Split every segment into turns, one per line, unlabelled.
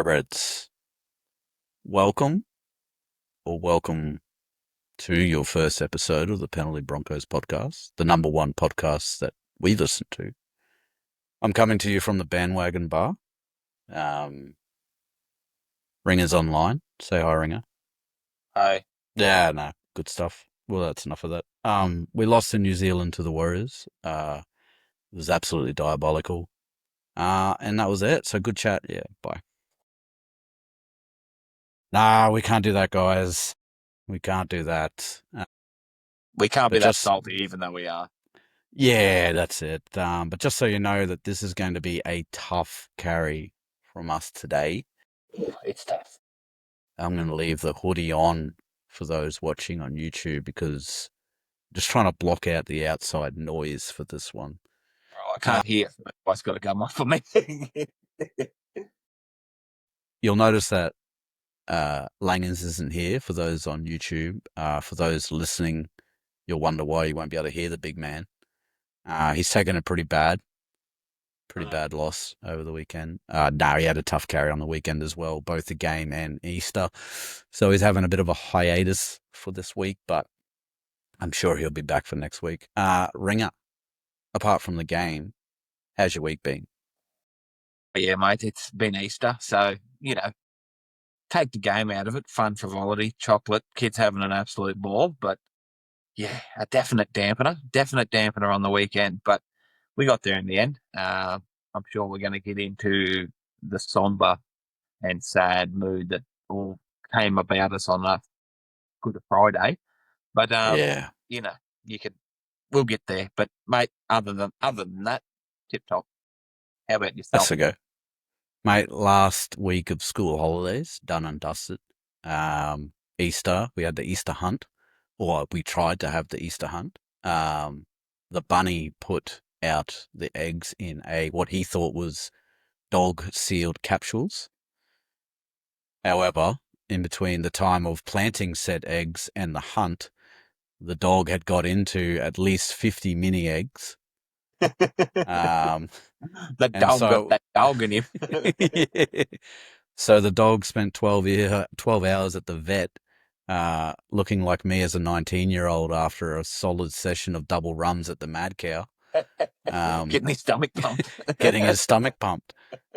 Thoroughbreds, welcome to your first episode of the Penalty Broncos podcast, the number one podcast that we listen to. I'm coming to you from the Bandwagon Bar. Ringer's online. Say hi, Ringer.
Hi.
Yeah, no, good stuff. Well, that's enough of that. We lost in New Zealand to the Warriors. It was absolutely diabolical. And that was it. So good chat. Yeah, bye. Nah, we can't do that, guys. We can't do that.
We can't
But
be that
just-
salty, even though we are.
Yeah, that's it. But just so you know that this is going to be a tough carry from us today.
It's tough.
I'm going to leave the hoodie on for those watching on YouTube because I'm just trying to block out the outside noise for this one.
Oh, I can't hear. My wife's got to come off for me.
You'll notice that Langers isn't here for those on YouTube. For those listening, you'll wonder why you won't be able to hear the big man. He's taken a pretty bad loss over the weekend. No, he had a tough carry on the weekend as well, both the game and Easter. So he's having a bit of a hiatus for this week, but I'm sure he'll be back for next week. Ringer, apart from the game, how's your week been?
Yeah, mate, it's been Easter. So, take the game out of it. Fun, frivolity, chocolate, kids having an absolute ball. But yeah, a definite dampener on the weekend. But we got there in the end. I'm sure we're going to get into the somber and sad mood that all came about us on a Good Friday. But
Yeah,
we'll get there. But mate, other than that, tip top. How about yourself?
that's a go. Mate, last week of school holidays, done and dusted. Easter, we had the Easter hunt, or we tried to have the Easter hunt. The bunny put out the eggs in what he thought was dog sealed capsules. However, in between the time of planting said eggs and the hunt, the dog had got into at least 50 mini eggs.
That dog got that dog in him.
So the dog spent 12 hours at the vet, looking like me as a 19-year-old after a solid session of double runs at the Mad Cow.
Getting his stomach pumped.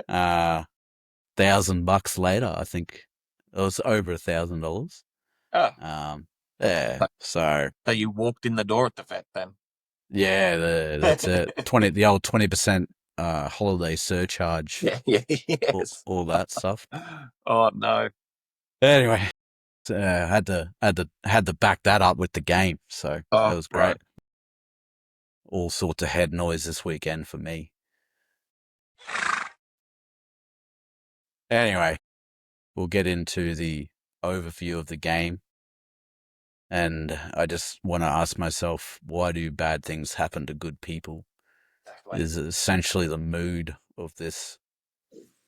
$1,000 later, I think it was over $1,000.
Oh.
Yeah. So
you walked in the door at the vet then.
Yeah, that's it. The old 20% holiday surcharge.
Yeah, yes.
all that stuff.
Oh no.
Anyway, had to back that up with the game, so that was great. Right. All sorts of head noise this weekend for me. Anyway, we'll get into the overview of the game. And I just want to ask myself, why do bad things happen to good people? Exactly. Is essentially the mood of this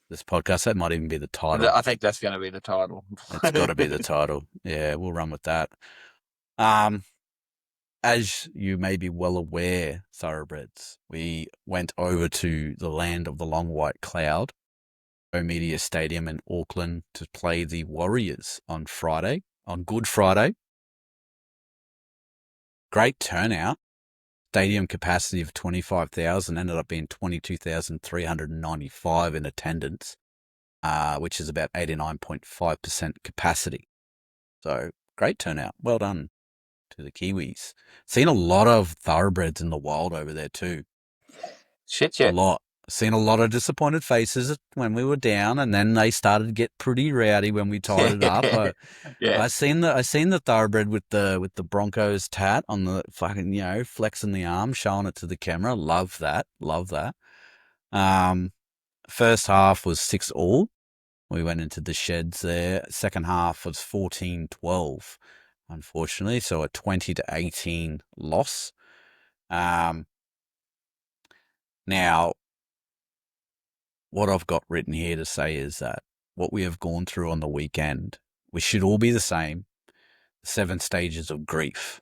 podcast. That might even be the title.
I think that's going to be the title.
It's got to be the title. Yeah, we'll run with that. As you may be well aware, Thoroughbreds, we went over to the land of the long white cloud, Media Stadium in Auckland, to play the Warriors on Good Friday. Great turnout. Stadium capacity of 25,000 ended up being 22,395 in attendance, which is about 89.5% capacity. So great turnout. Well done to the Kiwis. Seen a lot of Thoroughbreds in the wild over there too.
Shit, yeah.
A lot. Seen a lot of disappointed faces when we were down, and then they started to get pretty rowdy when we tied it up.
Yeah.
I seen the Thoroughbred with the Broncos tat on the fucking, flexing the arm, showing it to the camera. Love that. First half was 6-all. We went into the sheds there. Second half was 14-12, unfortunately. So a 20-18 loss. Now, what I've got written here to say is that what we have gone through on the weekend, we should all be the same. 7 stages of grief.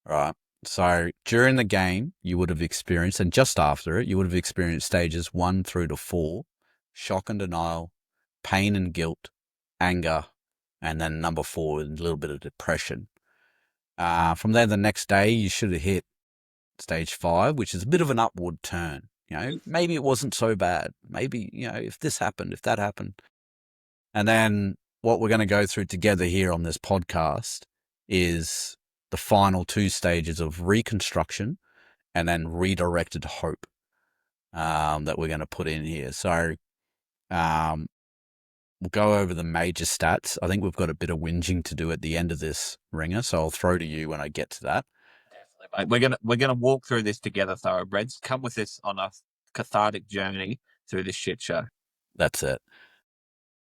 Right. So during the game, you would have experienced, and just after it, you would have experienced stages 1 through to 4, shock and denial, pain and guilt, anger, and then number 4, a little bit of depression. From there, the next day, you should have hit stage 5, which is a bit of an upward turn. Maybe it wasn't so bad. Maybe, if this happened, if that happened. And then what we're going to go through together here on this podcast is the final 2 stages of reconstruction and then redirected hope that we're going to put in here. So we'll go over the major stats. I think we've got a bit of whinging to do at the end of this, Ringer, so I'll throw to you when I get to that.
Definitely, mate. We're gonna walk through this together, thoroughbreds. Come with us on a cathartic journey through this shit show.
That's it.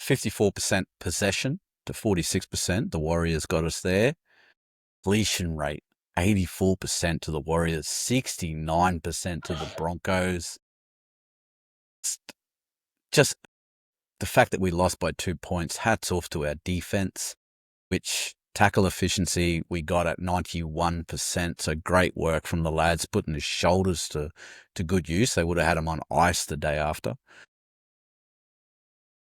54% possession to 46%. The Warriors got us there. Completion rate, 84% to the Warriors, 69% to the Broncos. Just the fact that we lost by 2 points, hats off to our defense, which tackle efficiency we got at 91%. So great work from the lads, putting his shoulders to good use. They would have had him on ice the day after.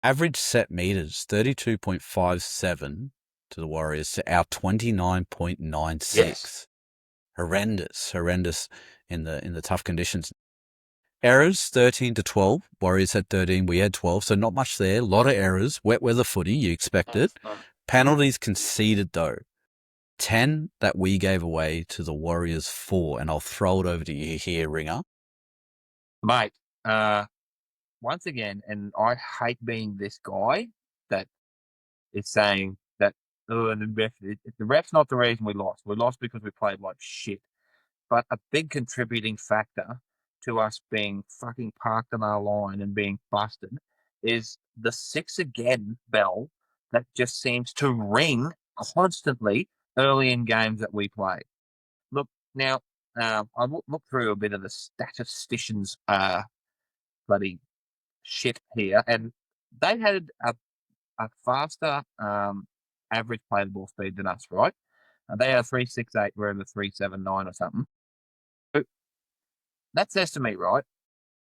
Average set meters, 32.57 to the Warriors to our 29.96.
Yes.
Horrendous in the tough conditions. Errors, 13 to 12. Warriors had 13, we had 12, so not much there. A lot of errors. Wet weather footy, you expected. Penalties conceded, though. 10 that we gave away to the Warriors 4, and I'll throw it over to you here, Ringer.
Mate, once again, and I hate being this guy that is saying that the ref's not the reason we lost. We lost because we played like shit. But a big contributing factor to us being fucking parked on our line and being busted is the 6 again bell that just seems to ring constantly early in games that we play. Look, now, I looked through a bit of the statisticians' bloody shit here, and they had a faster average play the ball speed than us, right? They had 3.68, we're in the 3.79 or something. So that says to me, right,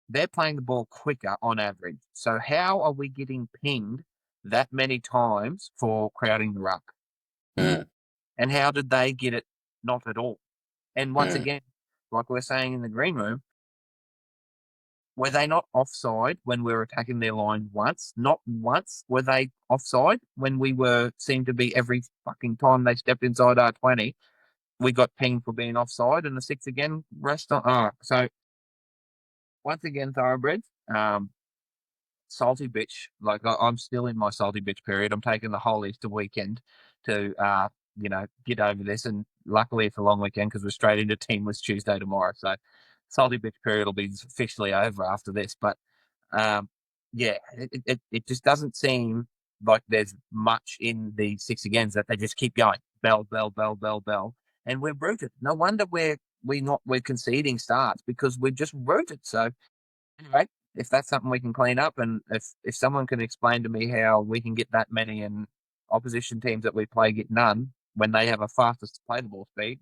they're playing the ball quicker on average. So how are we getting pinged that many times for crowding the ruck? And how did they get it not at all? And once again, like we're saying in the green room, were they not offside when we were attacking their line once? Not once were they offside when we seemed to be every fucking time they stepped inside our 20. We got pinged for being offside, and the 6 again rest on. So once again, thoroughbreds, salty bitch. Like I'm still in my salty bitch period. I'm taking the whole Easter weekend to get over this, and luckily it's a long weekend because we're straight into Teamless Tuesday tomorrow. So salty bitch period will be officially over after this. But it just doesn't seem like there's much in the 6 agains that they just keep going. Bell, bell, bell, bell, bell. And we're rooted. No wonder we're conceding starts because we're just rooted. So anyway, if that's something we can clean up, and if someone can explain to me how we can get that many and opposition teams that we play get none when they have a fastest play the ball speed,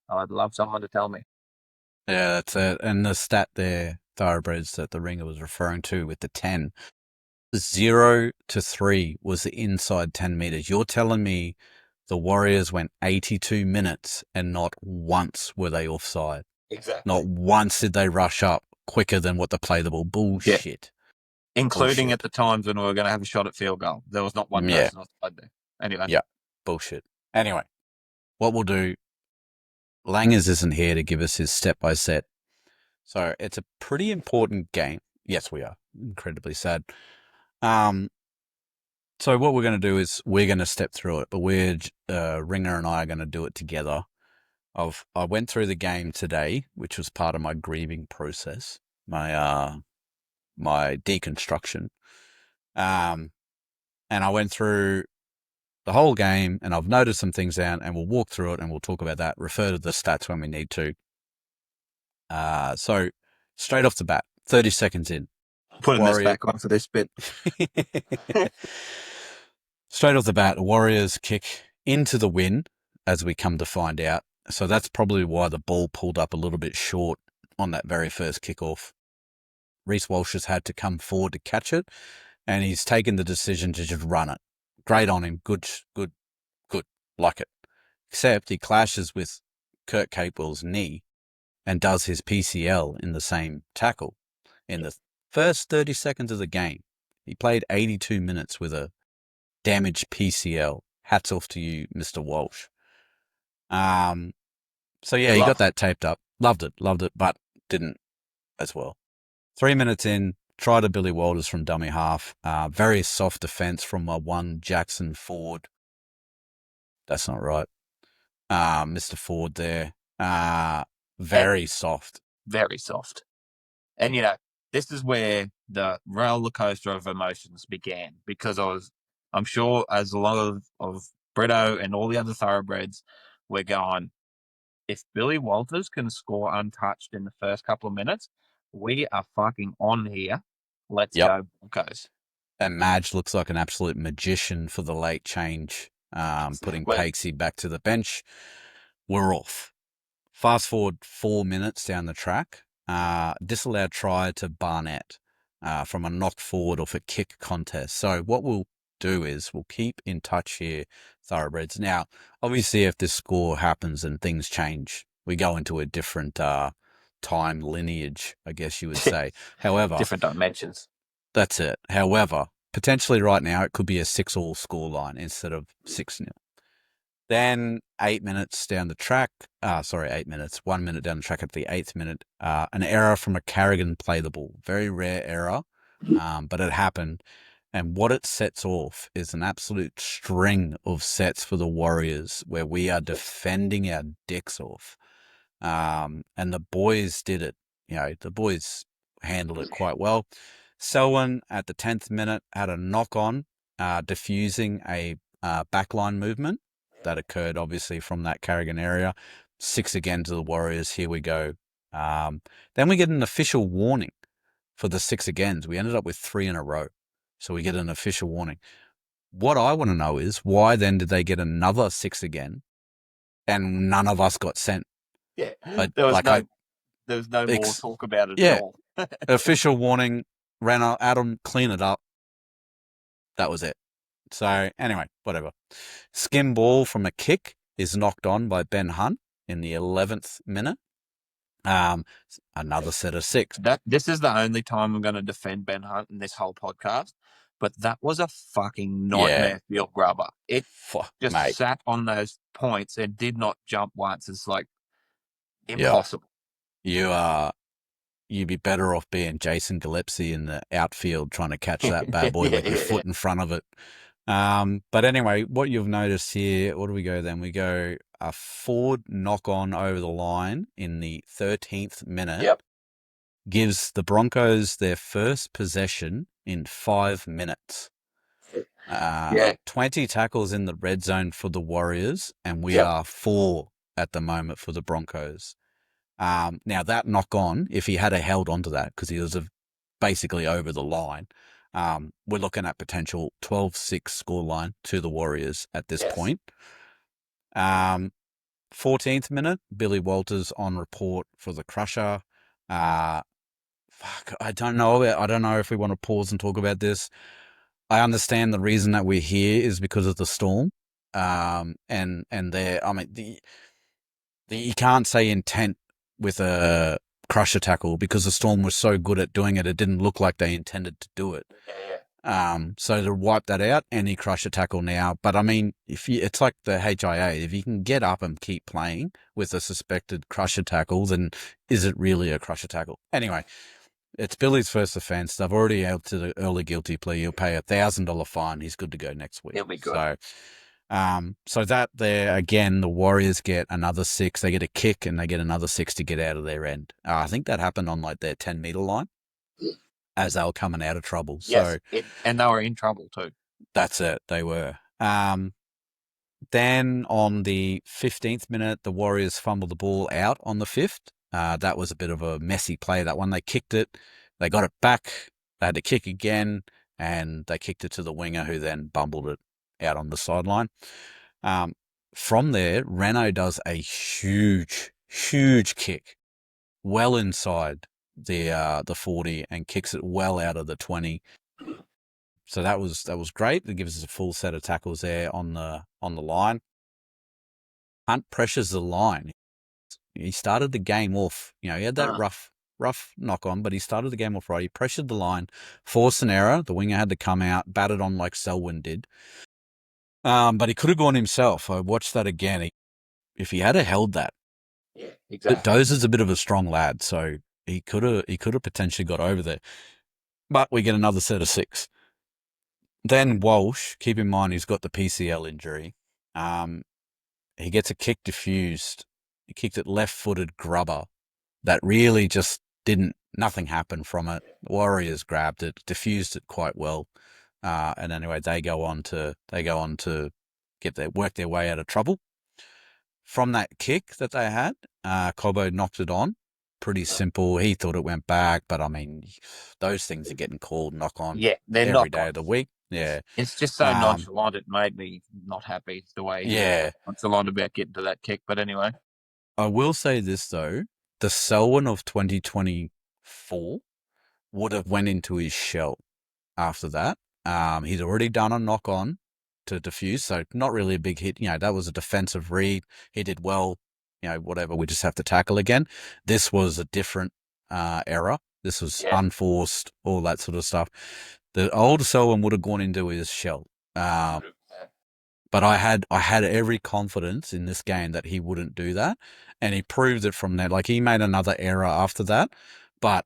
I'd love someone to tell me.
Yeah, that's it. And the stat there, thoroughbreds, that the Ringer was referring to with the 10, 0 to 3 was the inside 10 meters. You're telling me the Warriors went 82 minutes and not once were they offside?
Exactly.
Not once did they rush up quicker than what the play the ball. Bullshit.
Yeah. Including at the times when we were going to have a shot at field goal. There was not one person offside there. Anyway.
Yeah, bullshit. Anyway, what we'll do, Langers isn't here to give us his step-by-step. So it's a pretty important game. Yes, we are. Incredibly sad. So what we're going to do is we're going to step through it, but Ringer and I are going to do it together. I went through the game today, which was part of my grieving process, my deconstruction. And I went through the whole game, and I've noted some things down, and we'll walk through it, and we'll talk about that, refer to the stats when we need to. So straight off the bat, 30 seconds in.
Putting this back on for this bit.
Straight off the bat, Warriors kick into the win, as we come to find out. So that's probably why the ball pulled up a little bit short on that very first kickoff. Reece Walsh has had to come forward to catch it. and he's taken the decision to just run it. Great on him. Good. Like it. Except he clashes with Kurt Capewell's knee and does his PCL in the same tackle in the first 30 seconds of the game. He played 82 minutes with a damaged PCL. Hats off to you, Mr. Walsh. So yeah, he got that taped up. Loved it, but didn't as well. 3 minutes in, try to Billy Walters from dummy half. Very soft defense from one Jackson Ford. That's not right. Mr. Ford there. Very soft.
Very soft. And, this is where the roller coaster of emotions began, because I'm sure as a lot of Bretto and all the other thoroughbreds, we're going, if Billy Walters can score untouched in the first couple of minutes, we are fucking on here. Let's go Broncos.
And Madge looks like an absolute magician for the late change, putting Pakesy back to the bench. We're off. Fast forward 4 minutes down the track. Disallowed try to Barnett from a knock forward off a kick contest. So what we'll do is we'll keep in touch here, thoroughbreds. Now, obviously, if this score happens and things change, we go into a different time lineage, I guess you would say. However,
different dimensions.
That's it. However, potentially right now it could be a 6-all scoreline instead of 6-0. Then 8 minutes down the track, 8 minutes, 1 minute down the track at the 8th minute, an error from a Carrigan play the ball. Very rare error, but it happened. And what it sets off is an absolute string of sets for the Warriors where we are defending our dicks off. And the boys did it. The boys handled it quite well. Selwyn at the 10th minute had a knock-on, diffusing a backline movement that occurred obviously from that Carrigan area. 6 again to the Warriors. Here we go. Then we get an official warning for the 6 agains. We ended up with 3 in a row. So we get an official warning. What I want to know is why then did they get another 6 again and none of us got sent?
Yeah, there was no more talk about it at all.
Official warning, ran out, Adam, clean it up. That was it. So anyway, whatever. Skim ball from a kick is knocked on by Ben Hunt in the 11th minute. Another set of 6.
This is the only time I'm going to defend Ben Hunt in this whole podcast, but that was a fucking nightmare field grubber. It sat on those points and did not jump once. It's like impossible.
You'd be better off being Jason Gillespie in the outfield trying to catch that bad boy with your foot in front of it. But anyway, what you've noticed here, what do we go then? We go a Ford knock-on over the line in the 13th minute. Gives the Broncos their first possession in 5 minutes. 20 tackles in the red zone for the Warriors, and we are 4 at the moment for the Broncos. Now that knock on, if he had held onto that, because he was basically over the line, we're looking at potential 12-6 scoreline to the Warriors at this point. 14th minute, Billy Walters on report for the Crusher. I don't know if we want to pause and talk about this. I understand the reason that we're here is because of the storm. And you can't say intent with a Crusher tackle because the Storm was so good at doing it, it didn't look like they intended to do it. So to wipe that out, any Crusher tackle now. But I mean, it's like the HIA. If you can get up and keep playing with a suspected Crusher tackle, then is it really a Crusher tackle? Anyway, it's Billy's first offence. They've already out to the early guilty plea. He'll pay $1,000 fine. He's good to go next week.
He'll be good.
So that there again, the Warriors get another 6. They get a kick and they get another 6 to get out of their end. I think that happened on like their 10-meter line as they were coming out of trouble.
Yes, and they were in trouble too.
That's it. They were. Then on the 15th minute, the Warriors fumbled the ball out on the 5th. That was a bit of a messy play. That one, they kicked it. They got it back. They had to kick again, and they kicked it to the winger who then bumbled it out on the sideline. From there, Renault does a huge kick well inside the 40 and kicks it well out of the 20. So that was great. It gives us a full set of tackles there on the line. Hunt pressures the line. He started the game off. He had that rough knock on, but he started the game off right. He pressured the line, forced an error. The winger had to come out, batted on like Selwyn did. But he could have gone himself. I watched that again. If he had held that,
Yeah, exactly.
Dozer's a bit of a strong lad, so he could have potentially got over there. But we get another set of 6. Then Walsh, keep in mind he's got the PCL injury. He gets a kick diffused. He kicked it left-footed grubber. That really just nothing happened from it. Warriors grabbed it, diffused it quite well. And anyway, they go on to work their way out of trouble. From that kick that they had, Cobbo knocked it on. Pretty simple. He thought it went back, but I mean, those things are getting called knock on every day of the week. Yeah.
It's just so nonchalant. It made me not happy the way he nonchalant about getting to that kick. But anyway.
I will say this, though. The Selwyn of 2024 would have went into his shell after that. He's already done a knock on to diffuse, so not really a big hit. That was a defensive read. He did well. Whatever. We just have to tackle again. This was a different error. This was unforced, all that sort of stuff. The old Selwyn would have gone into his shell. But I had every confidence in this game that he wouldn't do that, and he proved it from there. Like, he made another error after that, but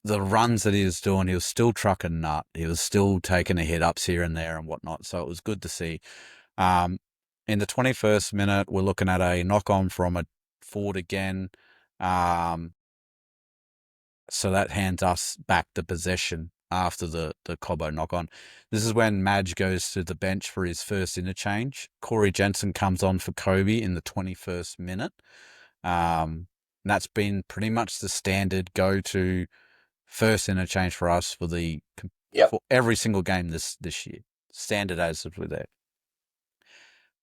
the runs that he was doing, he was still trucking nut. He was still taking a hit ups here and there and whatnot. So it was good to see. In the 21st minute, we're looking at a knock on from a forward again. So that hands us back the possession after the Cobbo knock on. This is when Madge goes to the bench for his first interchange. Corey Jensen comes on for Kobe in the 21st minute. And that's been pretty much the standard go-to first interchange for us for for every single game this year. Standard as if we're there.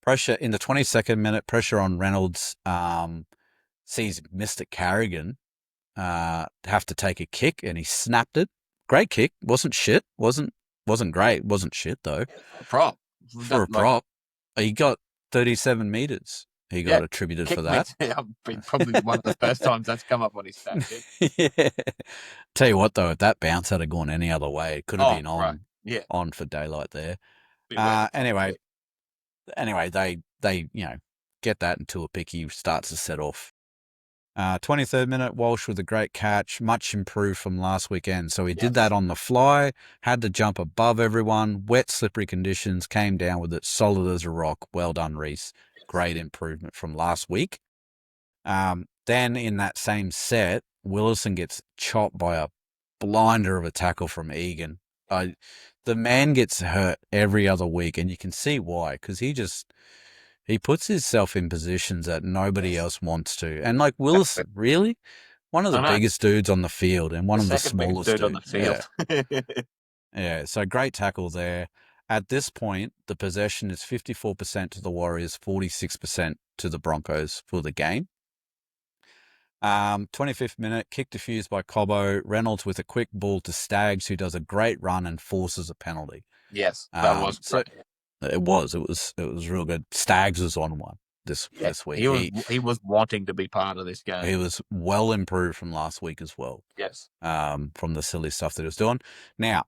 Pressure in the 22nd minute, pressure on Reynolds, sees Mr. Carrigan have to take a kick, and he snapped it. Great kick. Wasn't shit. Wasn't great. Wasn't shit, though.
Prop.
For a prop. He got 37 metres. He got attributed for that.
Probably one of the first times that's come up on his stats.
Yeah. Tell you what, though, if that bounce had gone any other way, it could have been on.
Right.
On for daylight there. Anyway, they get that into a pick. He starts to set off. 23rd minute, Walsh with a great catch, much improved from last weekend. So he did that on the fly, had to jump above everyone, wet, slippery conditions, came down with it, solid as a rock. Well done, Reece. Great improvement from last week. Then in that same set, Willison gets chopped by a blinder of a tackle from Egan. The man gets hurt every other week, and you can see why, because he puts himself in positions that nobody else wants to. And like Willison, really? One of the biggest dudes on the field and one of the smallest dudes
on the field.
Yeah, so great tackle there. At this point, the possession is 54% to the Warriors, 46% to the Broncos for the game. 25th minute, kick diffused by Cobbo. Reynolds with a quick ball to Staggs, who does a great run and forces a penalty.
Yes, that was great.
It was real good. Staggs was on one this week.
He was wanting to be part of this game.
He was well improved from last week as well.
Yes.
From the silly stuff that he was doing. Now,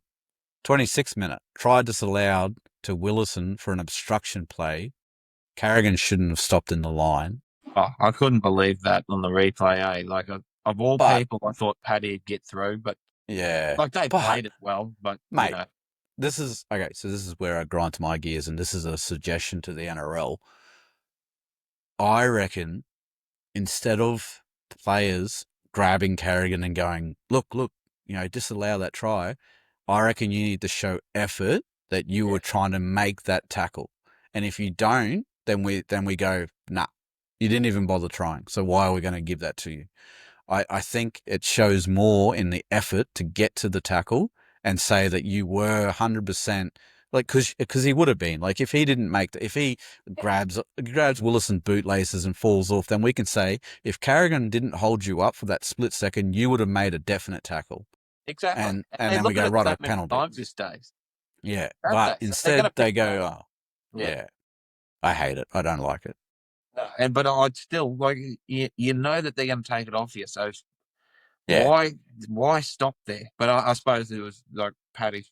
26th minute, try disallowed to Willison for an obstruction play. Carrigan shouldn't have stopped in the line.
Oh, I couldn't believe that on the replay. Like, of all people, I thought Paddy'd get through, but they played it well. But
mate, this is okay. So this is where I grind to my gears, and this is a suggestion to the NRL. I reckon instead of players grabbing Carrigan and going, look, disallow that try, I reckon you need to show effort that you were trying to make that tackle. And if you don't, then we go, nah, you didn't even bother trying. So why are we going to give that to you? I think it shows more in the effort to get to the tackle and say that you were 100%, like, because he would have been. Like, if he didn't if he grabs Willison's bootlaces and falls off, then we can say, if Carrigan didn't hold you up for that split second, you would have made a definite tackle.
Exactly.
And then we go, right, a penalty.
Times these days.
Yeah,
Don't
but
they? So they're going
instead
to
they
pick
go,
that.
oh,
Yeah.
yeah, I hate it. I don't like it.
No, but I'd still like you know that they're going to take it off you. So
Yeah,
why stop there? But I suppose it was like Paddy's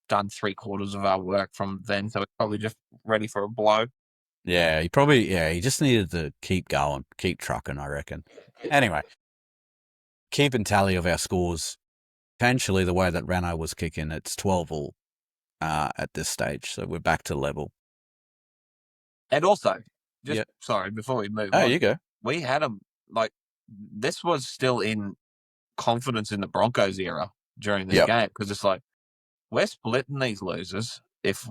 done 3/4 of our work from then, so it's probably just ready for a blow.
yeah, he just needed to keep going, keep trucking, I reckon. Anyway, keeping tally of our scores, potentially the way that Rano was kicking, it's 12 all at this stage, so we're back to level.
And also, just
Yep.
sorry, before we move
Oh,
on,
you go.
we had them like this was still in confidence in the Broncos era during this
Yep.
game because it's like we're splitting these losers. If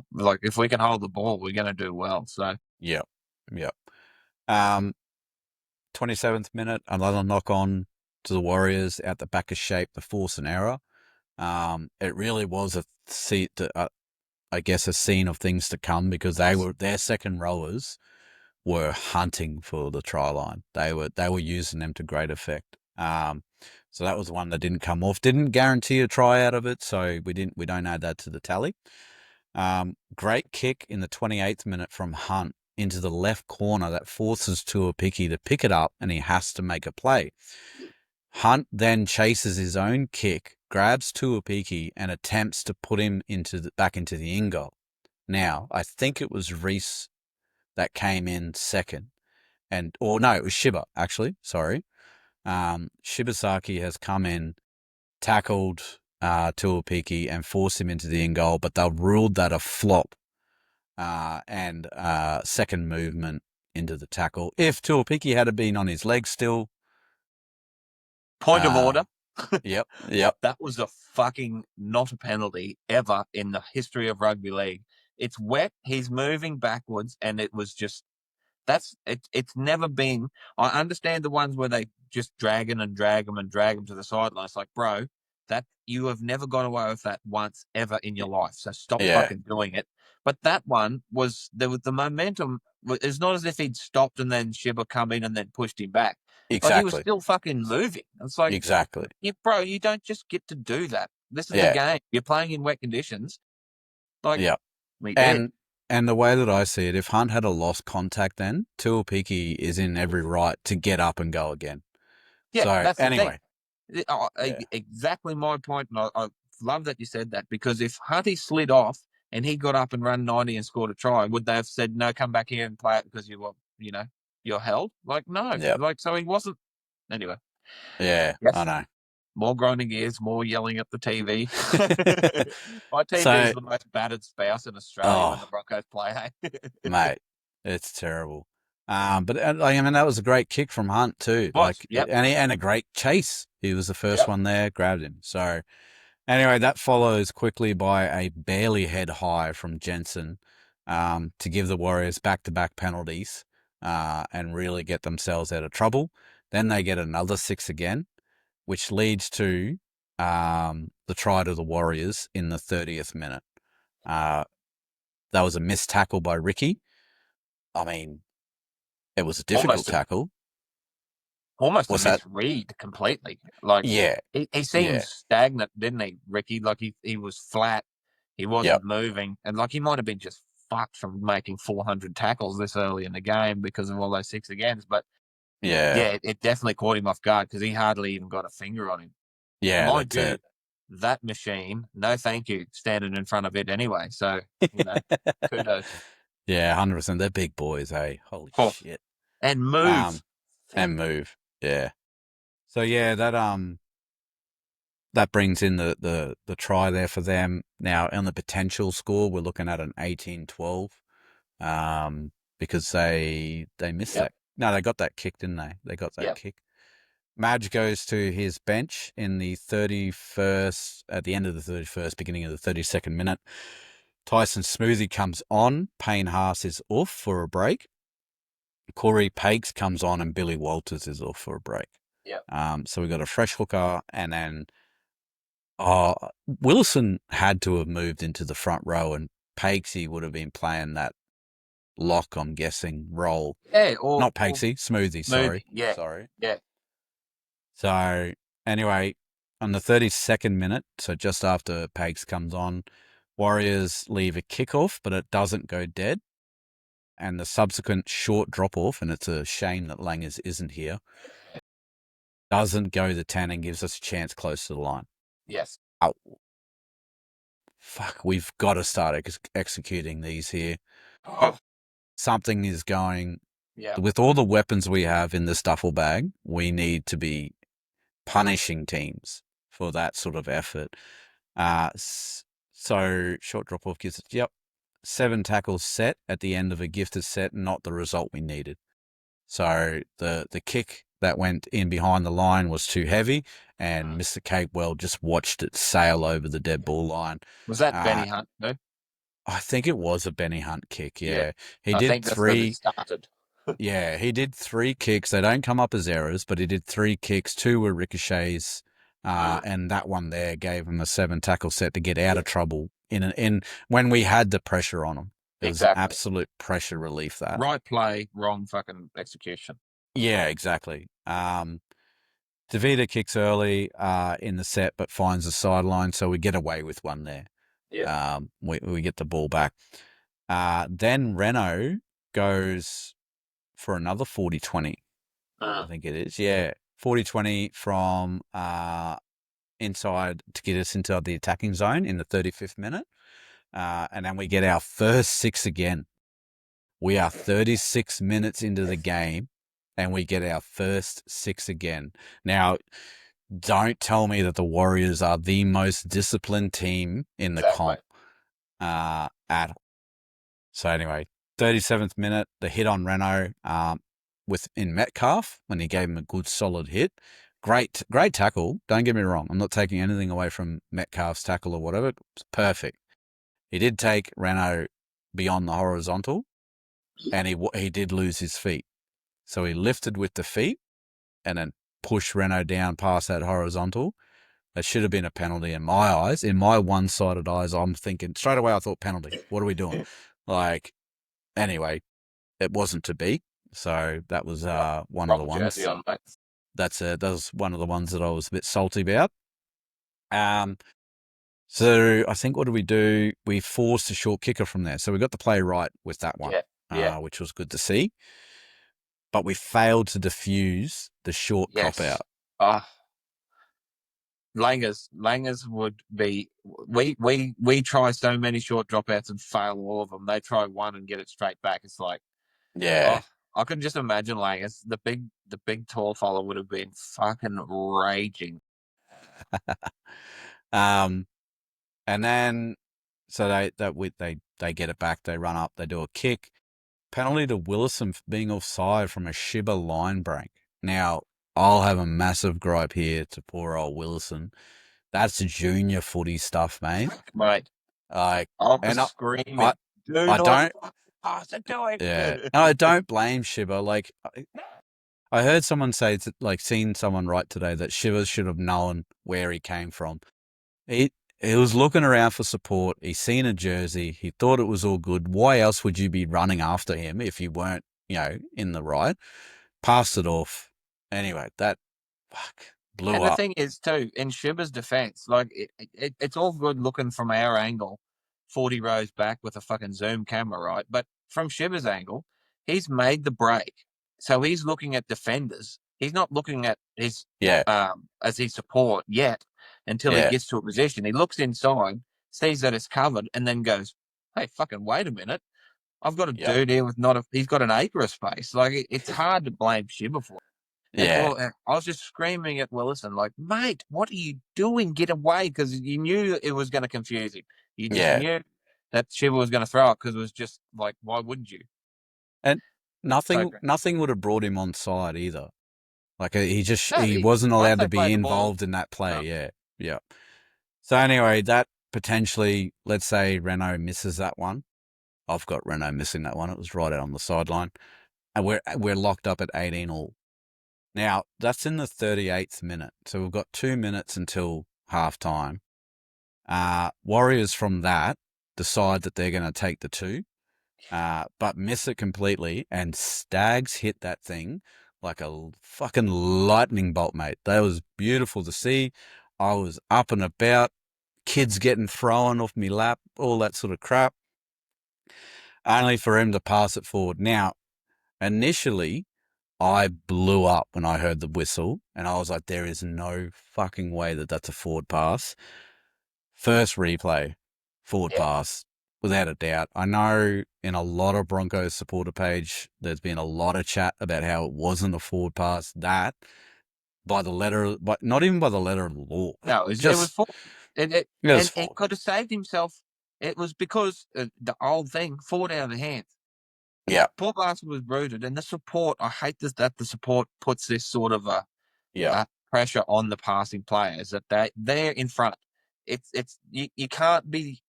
we can hold the ball, we're going to do well. So
Yep. Yep. 27th minute, another knock on to the Warriors out the back of shape, the force and error. It really was I guess, a scene of things to come because their second rowers were hunting for the try line. They were using them to great effect. So that was one that didn't come off. Didn't guarantee a try out of it, so we don't add that to the tally. Great kick in the 28th minute from Hunt into the left corner that forces Tuapiki to pick it up, and he has to make a play. Hunt then chases his own kick, grabs Tuapiki, and attempts to put him back into the in goal. Now, I think it was Reece that came in second, it was Shiba actually. Sorry, Shibasaki has come in, tackled Tuapiki, and forced him into the in goal, but they've ruled that a flop and second movement into the tackle. If Tuapiki had been on his legs still,
point of order.
Yep.
That was a fucking not a penalty ever in the history of rugby league. It's wet. He's moving backwards, and it was just it's never been. I understand the ones where they just drag him and drag him and drag him to the sideline. It's like, bro, that you have never got away with that once ever in your life. So stop
Yeah.
fucking doing it. But that one there was the momentum. It's not as if he'd stopped and then Shiba come in and then pushed him back. Like he was
Exactly.
still fucking moving. It's like,
Exactly.
bro, you don't just get to do that. This is the
Yeah.
game. You're playing in wet conditions. Like,
Yeah.
we did.
And the way that I see it, if Hunt had a lost contact, then Tuapiki is in every right to get up and go again.
Yeah,
So
that's
anyway,
the thing. Exactly my point, and I love that you said that because if Hunty slid off and he got up and ran 90 and scored a try, would they have said no, come back here and play it because you're held? Like no,
yep.
like so he wasn't. Anyway,
Yeah, I
yes,
know.
more grinding gears, more yelling at the TV. My TV
So,
is the most battered spouse in Australia when the Broncos play.
mate, it's terrible. But I mean, that was a great kick from Hunt too.
Yep.
And a great chase. He was the first one there, grabbed him. So, anyway, that follows quickly by a barely head high from Jensen, to give the Warriors back-to-back penalties, and really get themselves out of trouble. Then they get another 6 again, which leads to the try to the Warriors in the 30th minute. That was a missed tackle by Ricky. I mean, it was a difficult tackle.
Almost
What's
a
that?
misread completely. Like
Yeah.
he seemed stagnant, didn't he, Ricky? Like he was flat. He wasn't moving, and like he might have been just fucked from making 400 tackles this early in the game because of all those 6 against. But
Yeah.
it definitely caught him off guard because he hardly even got a finger on him.
Yeah,
Mind
that's
you,
it.
that machine, no thank you, standing in front of it anyway. So kudos.
Yeah, 100%. They're big boys, hey. Holy
Oh,
shit.
and move.
And move. Yeah. So yeah, that brings in the try there for them. Now on the potential score, we're looking at an 18-12. Because they missed that. No, they got that kick, didn't they? They got that kick. Madge goes to his bench in the 31st, at the end of the 31st, beginning of the 32nd minute. Tyson Smoothie comes on. Payne Haas is off for a break. Corey Pakes comes on, and Billy Walters is off for a break. So we got a fresh hooker, and then Wilson had to have moved into the front row, and Pakesy would have been playing that lock, I'm guessing, role.
Yeah,
not Pakesy, Smoothie. Sorry.
Yeah.
So anyway, on the 32nd minute, so just after Pakes comes on, Warriors leave a kickoff, but it doesn't go dead. And the subsequent short drop-off, and it's a shame that Langers isn't here, doesn't go the 10 and gives us a chance close to the line.
Yes.
Oh, fuck, we've got to start executing these here.
Oh,
Something is going...
yeah.
With all the weapons we have in this duffel bag, we need to be punishing teams for that sort of effort. So short drop-off gives us, 7 tackles set at the end of a gifted set, not the result we needed. So the kick that went in behind the line was too heavy, and Mr. Capewell just watched it sail over the dead ball line.
Was that Benny Hunt, no?
I think it was a Benny Hunt kick, yeah.
Yeah.
He
I
did
think that's because it
3...
started.
Yeah, he did 3 kicks. They don't come up as errors, but he did 3 kicks. 2 were ricochets, and that one there gave him a 7 tackle set to get out of trouble in when we had the pressure on him. It was absolute pressure relief. That
right play, wrong fucking execution.
Yeah, exactly. Davida kicks early in the set, but finds the sideline, so we get away with one there.
Yeah.
We get the ball back. Then Renault goes for another 40-20. I think it is. Yeah. 40-20 from inside to get us into the attacking zone in the 35th minute. And then we get our first 6 again. We are 36 minutes into the game and we get our first 6 again. Now, don't tell me that the Warriors are the most disciplined team in the comp at all. So anyway, 37th minute, the hit on Renault in Metcalf when he gave him a good solid hit. Great tackle. Don't get me wrong. I'm not taking anything away from Metcalf's tackle or whatever. It's perfect. He did take Renault beyond the horizontal, and he did lose his feet. So he lifted with the feet and then pushed Renault down past that horizontal. That should have been a penalty in my eyes. In my one-sided eyes, I'm thinking straight away. I thought penalty. What are we doing? Anyway, it wasn't to be. So that was one of the ones. That was one of the ones that I was a bit salty about. So I think what did we do? We forced a short kicker from there. So we got the play right with that one, which was good to see. But we failed to diffuse the short cop out.
Langers would be. We try so many short dropouts and fail all of them. They try one and get it straight back. It's like, I can just imagine Langers. The big tall fella would have been fucking raging.
And then so they get it back. They run up. They do a kick. Penalty to Willison for being offside from a Shibba line break. Now, I'll have a massive gripe here to poor old Willison. That's junior footy stuff, mate.
Mate.
I'm
screaming.
I don't
pass it to him.
Yeah. No, I don't blame Shibba. I heard someone say, seen someone write today that Shibba should have known where he came from. He was looking around for support. He seen a jersey. He thought it was all good. Why else would you be running after him if you weren't, in the right? Passed it off. Anyway, that blew up.
And the thing is, too, in Shibba's defense, it's all good looking from our angle, 40 rows back with a fucking zoom camera, right? But from Shibba's angle, he's made the break. So he's looking at defenders. He's not looking at his as his support yet until he gets to a position. He looks inside, sees that it's covered, and then goes, "Hey, fucking wait a minute! I've got a dude here with he's got an acre of space." It's hard to blame Shibba for it. Yeah, I was just screaming at Willison, like, "Mate, what are you doing? Get away!" Because you knew it was going to confuse him. You just knew that Shibba was going to throw it because it was just like, why wouldn't you?
And nothing would have brought him on side either. He wasn't allowed to be involved in that play. No. Yeah. So anyway, that potentially, let's say Renault misses that one. I've got Renault missing that one. It was right out on the sideline, and we're locked up at 18 all. Now that's in the 38th minute, so we've got 2 minutes until half time. Warriors from that decide that they're going to take the 2, but miss it completely, and Stags hit that thing like a fucking lightning bolt, mate. That was beautiful to see. I was up and about, kids getting thrown off me lap, all that sort of crap, only for him to pass it forward. Now, initially, I blew up when I heard the whistle, and I was like, there is no fucking way that that's a forward pass. First replay, forward pass, without a doubt. I know in a lot of Broncos supporter page, there's been a lot of chat about how it wasn't a forward pass. That, by the letter, but not even by the letter of the law.
No, it was forward. It could have saved himself. It was because the old thing, forward out of the hands.
Yeah.
Poor bastard was rooted, and the support. I hate this that the support puts this sort of pressure on the passing players that they're in front. It's you can't be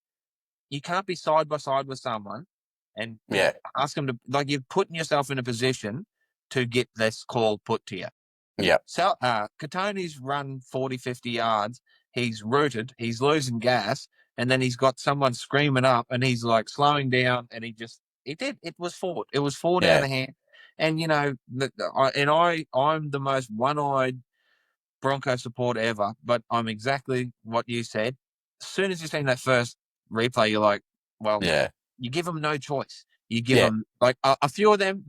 side by side with someone and ask them to, like, you're putting yourself in a position to get this call put to you.
Yeah.
So Katoni's run 40, 50 yards. He's rooted. He's losing gas, and then he's got someone screaming up, and he's like slowing down, and he did. It was forward. It was forward out of the hand. And I'm the most one-eyed Bronco supporter ever, but I'm exactly what you said. As soon as you've seen that first replay, you're like, well, you give them no choice. You give them, like, a few of them,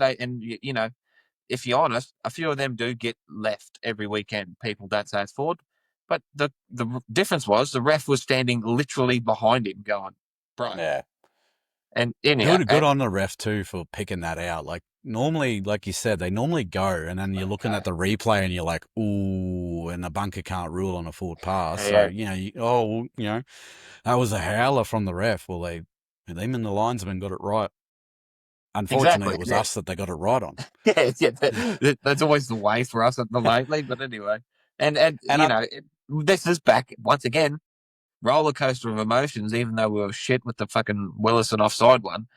if you're honest, a few of them do get left every weekend. People don't say it's forward. But the difference was the ref was standing literally behind him going, bro.
Yeah.
And anyhow,
good on the ref too for picking that out. Like, normally, like you said, they normally go, and then you're looking at the replay and you're like, ooh, and the bunker can't rule on a forward pass. So, that was a howler from the ref. Well, them and the linesman got it right. Unfortunately, it was us that they got it right on.
That's always the way for us lately. But anyway, and this is back once again, roller coaster of emotions. Even though we were shit with the fucking Willison offside one,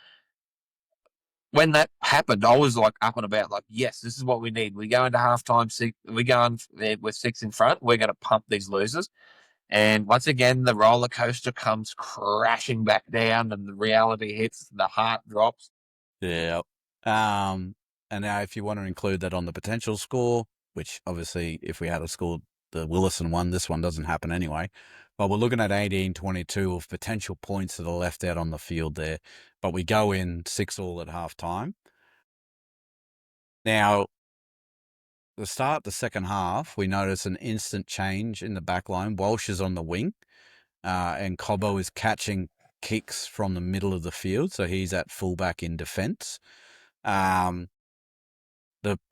when that happened, I was like up and about, like, yes, this is what we need. We go into halftime, we go in with 6 in front. We're going to pump these losers. And once again, the roller coaster comes crashing back down, and the reality hits. The heart drops.
Yeah. And now if you want to include that on the potential score, which obviously if we had scored the Willison one, this one doesn't happen anyway. But we're looking at 18-22 of potential points that are left out on the field there. But we go in 6-6 at halftime. Now, the start the second half, we notice an instant change in the back line. Walsh is on the wing, and Cobbo is catching kicks from the middle of the field, so he's at fullback in defence. The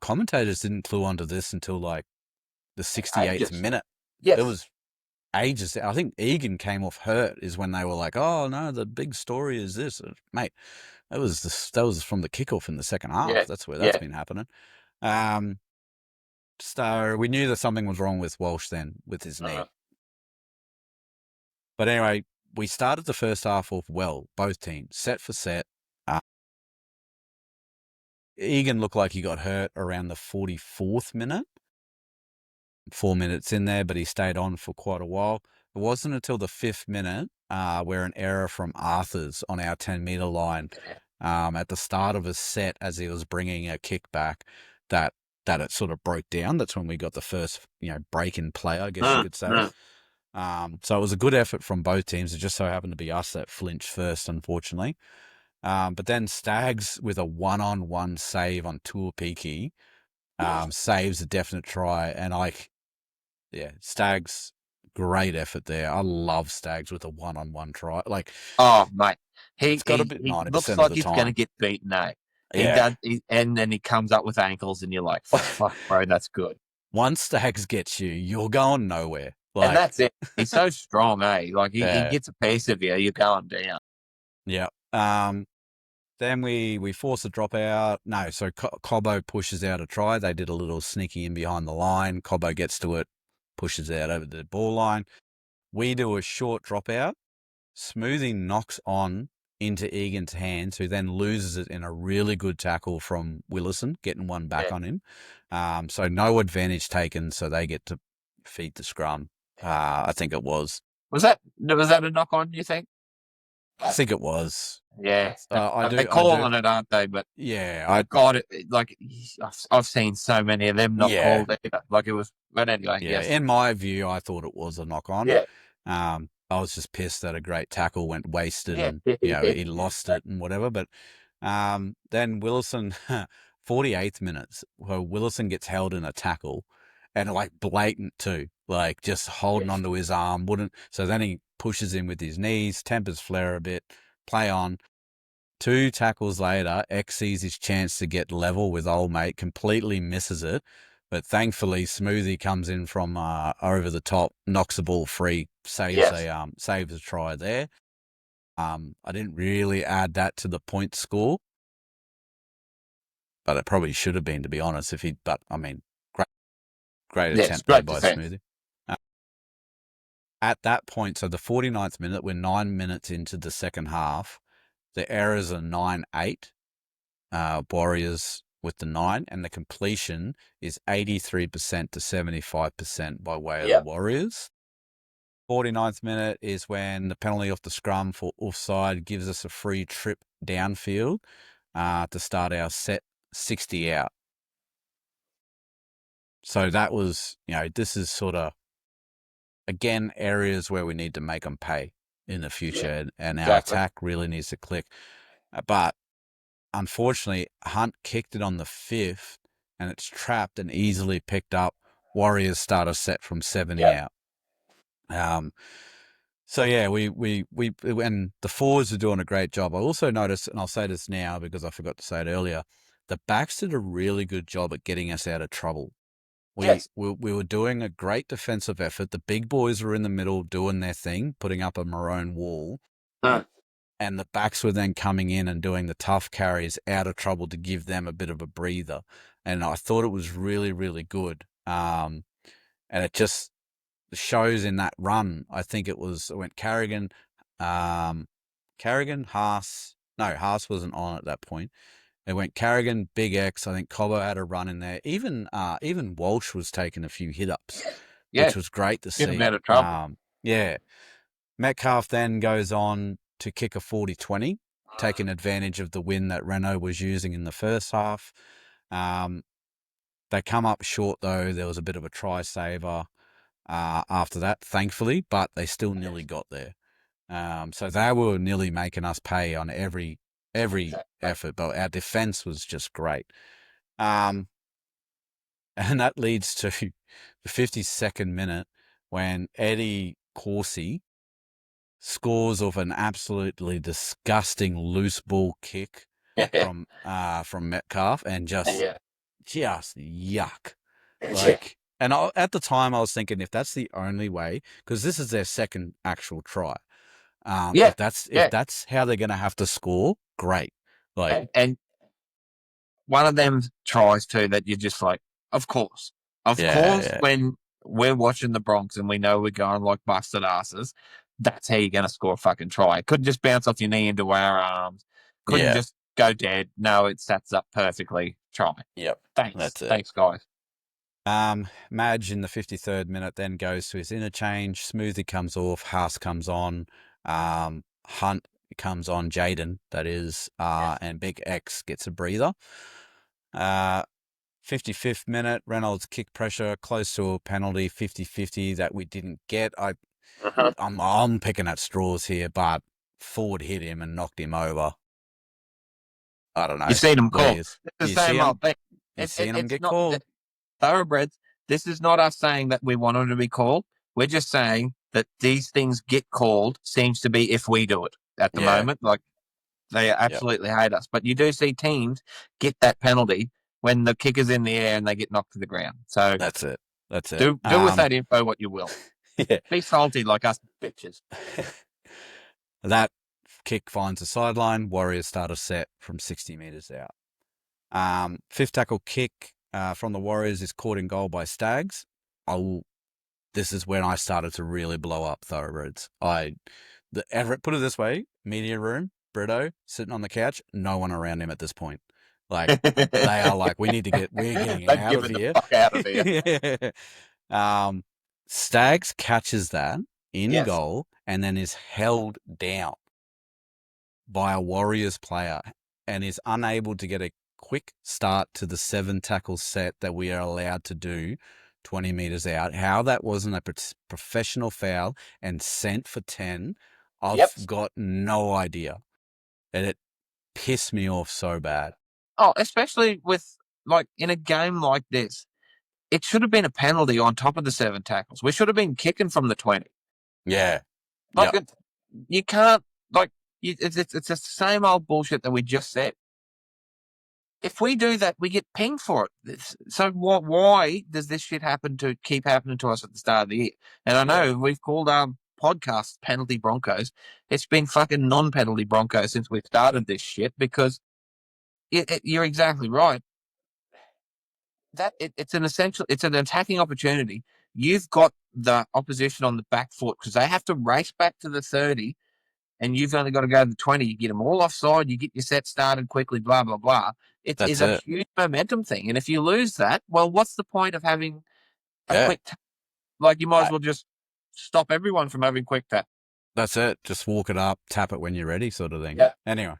commentators didn't clue onto this until like the 68th minute.
Yes.
It was ages. I think Egan came off hurt is when they were like, oh no, the big story is this. Mate, that was from the kickoff in the second half.
Yeah.
That's where that's been happening. So we knew that something was wrong with Walsh then, with his knee. But anyway, we started the first half off well, both teams, set for set. Egan looked like he got hurt around the 44th minute. 4 minutes in there, but he stayed on for quite a while. It wasn't until the 5th minute where an error from Arthur's on our 10-metre line at the start of his set as he was bringing a kick back that it sort of broke down. That's when we got the first, break in play, I guess you could say. So it was a good effort from both teams. It just so happened to be us that flinched first, unfortunately. But then Staggs with a one-on-one save on Tuapiki saves a definite try. And Staggs, great effort there. I love Staggs with a one-on-one try. Like,
oh, mate, he
looks
like he's going to get beaten. He does, and then he comes up with ankles, and you're like, fuck, bro, that's good.
Once Staggs gets you, you're going nowhere.
And that's it. He's so strong, Like, he gets a piece of you, you're going down.
Yeah. Then we force a dropout. No, so Cobbo pushes out a try. They did a little sneaky in behind the line. Cobbo gets to it, pushes out over the ball line. We do a short dropout. Smoothing knocks on into Egan's hands, who then loses it in a really good tackle from Willison, getting one back on him. So no advantage taken, so they get to feed the scrum. I think it was.
Was that a knock on, you think?
I think it was.
Yeah. They're calling it, aren't they? But
yeah,
I've seen so many of them not called either. Like, it was, but anyway,
yeah. In my view, I thought it was a knock on.
Yeah.
I was just pissed that a great tackle went wasted
Yeah.
and, he lost it and whatever. But then Willison, 48th minutes, well, Willison gets held in a tackle and like blatant too, like just holding onto his arm, so then he pushes him with his knees, tempers flare a bit, play on. 2 tackles later, X sees his chance to get level with old mate, completely misses it. But thankfully, Smoothie comes in from over the top, knocks the ball free, saves a try there. I didn't really add that to the point score, but it probably should have been, to be honest. But I mean, great attempt there
Great
by
defense.
Smoothie. At that point, so the 49th minute, we're 9 minutes into the second half. The errors are 9-8. Warriors with the 9, and the completion is 83% to 75% by way of the Warriors. 49th minute is when the penalty off the scrum for offside gives us a free trip downfield to start our set 60 out. So that was, this is sort of, again, areas where we need to make them pay in the future, and our attack really needs to click. But unfortunately, Hunt kicked it on the 5th, and it's trapped and easily picked up. Warriors start a set from 70 out. So yeah, we and the forwards are doing a great job. I also noticed, and I'll say this now because I forgot to say it earlier, the backs did a really good job at getting us out of trouble. We were doing a great defensive effort. The big boys were in the middle doing their thing, putting up a maroon wall. And the backs were then coming in and doing the tough carries out of trouble to give them a bit of a breather. And I thought it was really, really good. And it just shows in that run. I think it went Carrigan, Haas. No, Haas wasn't on at that point. It went Carrigan, Big X. I think Cobbo had a run in there. Even Walsh was taking a few hit ups, which was great to see.
Get him out of trouble.
Metcalf then goes on to kick a 40-20, taking advantage of the win that Renault was using in the first half. They come up short, though. There was a bit of a try saver after that, thankfully, but they still nearly got there. So they were nearly making us pay on every effort, but our defense was just great. And that leads to the 52nd minute when Eddie Corsi scores off an absolutely disgusting loose ball kick from Metcalf, and just yuck. And at the time I was thinking, if that's the only way, because this is their second actual try, if that's how they're going to have to score, great.
And one of them tries too that you're just like, of course, when we're watching the Bronx and we know we're going like busted asses, that's how you're going to score a fucking try. It couldn't just bounce off your knee into our arms. Couldn't just go dead. No, it sets up perfectly. Try.
Yep.
Thanks.
That's it.
Thanks, guys.
Madge in the 53rd minute then goes to his interchange. Smoothie comes off. Haas comes on. Hunt comes on. Jaden, that is. And Big X gets a breather. 55th minute, Reynolds kick pressure, close to a penalty, 50-50 that we didn't get. I'm picking at straws here, but Ford hit him and knocked him over. I don't know.
You've seen him call. It's the same old thing.
You've seen him get called.
Thoroughbreds, this is not us saying that we want him to be called. We're just saying that these things get called seems to be if we do it at the moment. Like, they absolutely hate us. But you do see teams get that penalty when the kicker's in the air and they get knocked to the ground. So
that's it.
Do with that info what you will. Be salty like us bitches.
That kick finds the sideline. Warriors start a set from 60 metres out. 5th tackle kick from the Warriors is caught in goal by Stags. This is when I started to really blow up Thoroughbreds. Everett, put it this way, media room, Brito, sitting on the couch, no one around him at this point. Like, they are like, we're getting out of here.
The fuck out of here.
Stags catches that in goal and then is held down by a Warriors player and is unable to get a quick start to the 7 tackle set that we are allowed to do 20 metres out. How that wasn't a professional foul and sent for 10, I've got no idea. And it pissed me off so bad.
Oh, especially with, like, in a game like this, it should have been a penalty on top of the 7 tackles. We should have been kicking from the 20.
Yeah.
Like,
Yep.
you can't, like, it's just the same old bullshit that we just said. If we do that, we get pinged for it. So why does this shit keep happening to us at the start of the year? And I know we've called our podcast Penalty Broncos. It's been fucking non-penalty Broncos since we started this shit, because you're exactly right. It's an attacking opportunity. You've got the opposition on the back foot because they have to race back to the 30, and you've only got to go to the 20. You get them all offside, you get your set started quickly, blah, blah, blah. It is
That's
a
it.
huge momentum thing. And if you lose that, well, what's the point of having a
Yeah.
quick tap? Like, you might as well just stop everyone from having quick tap.
That's it. Just walk it up, tap it when you're ready, sort of thing.
Yeah.
Anyway,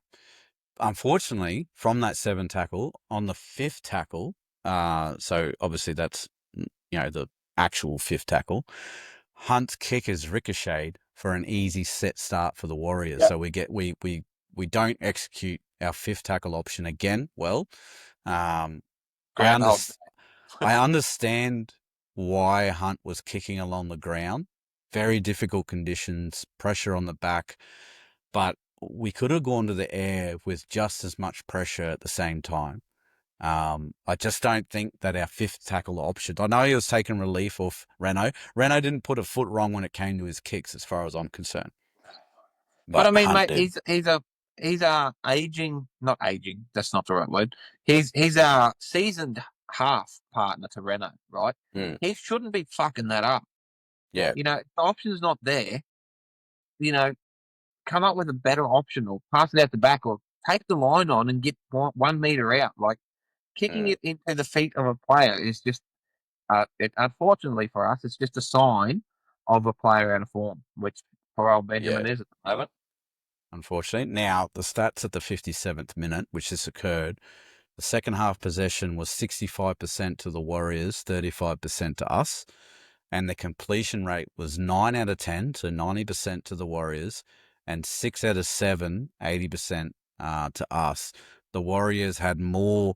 unfortunately, from that 7 tackle, on the 5th tackle, so obviously that's, the actual 5th tackle, Hunt's kick is ricocheted for an easy set start for the Warriors. So we don't execute our 5th tackle option again. Well, I understand why Hunt was kicking along the ground. Very difficult conditions, pressure on the back, but we could have gone to the air with just as much pressure at the same time. I just don't think that our 5th tackle option. I know he was taking relief off Renault. Renault didn't put a foot wrong when it came to his kicks, as far as I'm concerned.
But I mean,
Hunt
mate,
did.
he's a aging, not aging. That's not the right word. He's a seasoned half partner to Renault, right? He shouldn't be fucking that up.
Yeah.
The option's not there. Come up with a better option, or pass it out the back, or take the line on and get 1 meter out. Like, kicking it into the feet of a player is just, unfortunately for us, it's just a sign of a player out of form, which poor old Benjamin is at the moment.
Unfortunately. Now, the stats at the 57th minute, which this occurred, the second half possession was 65% to the Warriors, 35% to us. And the completion rate was 9 out of 10, so 90% to the Warriors, and 6 out of 7, 80% to us. The Warriors had more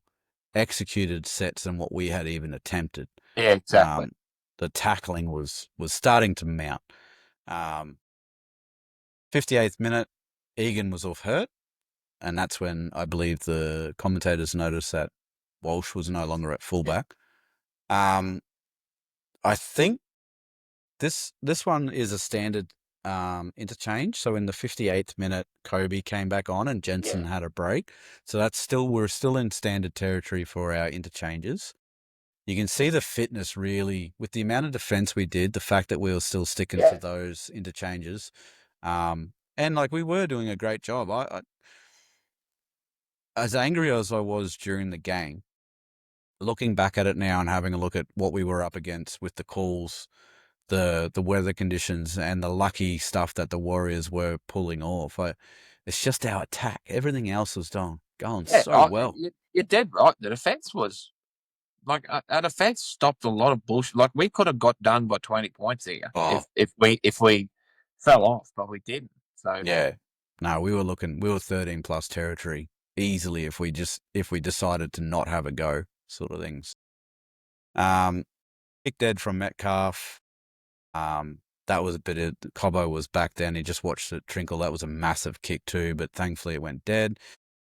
executed sets than what we had even attempted.
Yeah, exactly.
The tackling was starting to mount. 58th minute, Egan was off hurt, and that's when I believe the commentators noticed that Walsh was no longer at fullback. I think this one is a standard interchange. So in the 58th minute, Kobe came back on and Jensen had a break. So we're still in standard territory for our interchanges. You can see the fitness really with the amount of defense we did, the fact that we were still sticking to those interchanges. And like we were doing a great job. I as angry as I was during the game, looking back at it now and having a look at what we were up against with the calls, the weather conditions, and the lucky stuff that the Warriors were pulling off, it's just our attack. Everything else was going so well.
You're dead right. The defense was, like, our defense stopped a lot of bullshit. Like, we could have got done by 20 points here if we fell off, but we didn't. So
yeah, no, we were 13 plus territory easily if we decided to not have a go, sort of things. Kick dead from Metcalf. That was a bit of Cobbo was back then. He just watched it trinkle. That was a massive kick too, but thankfully it went dead.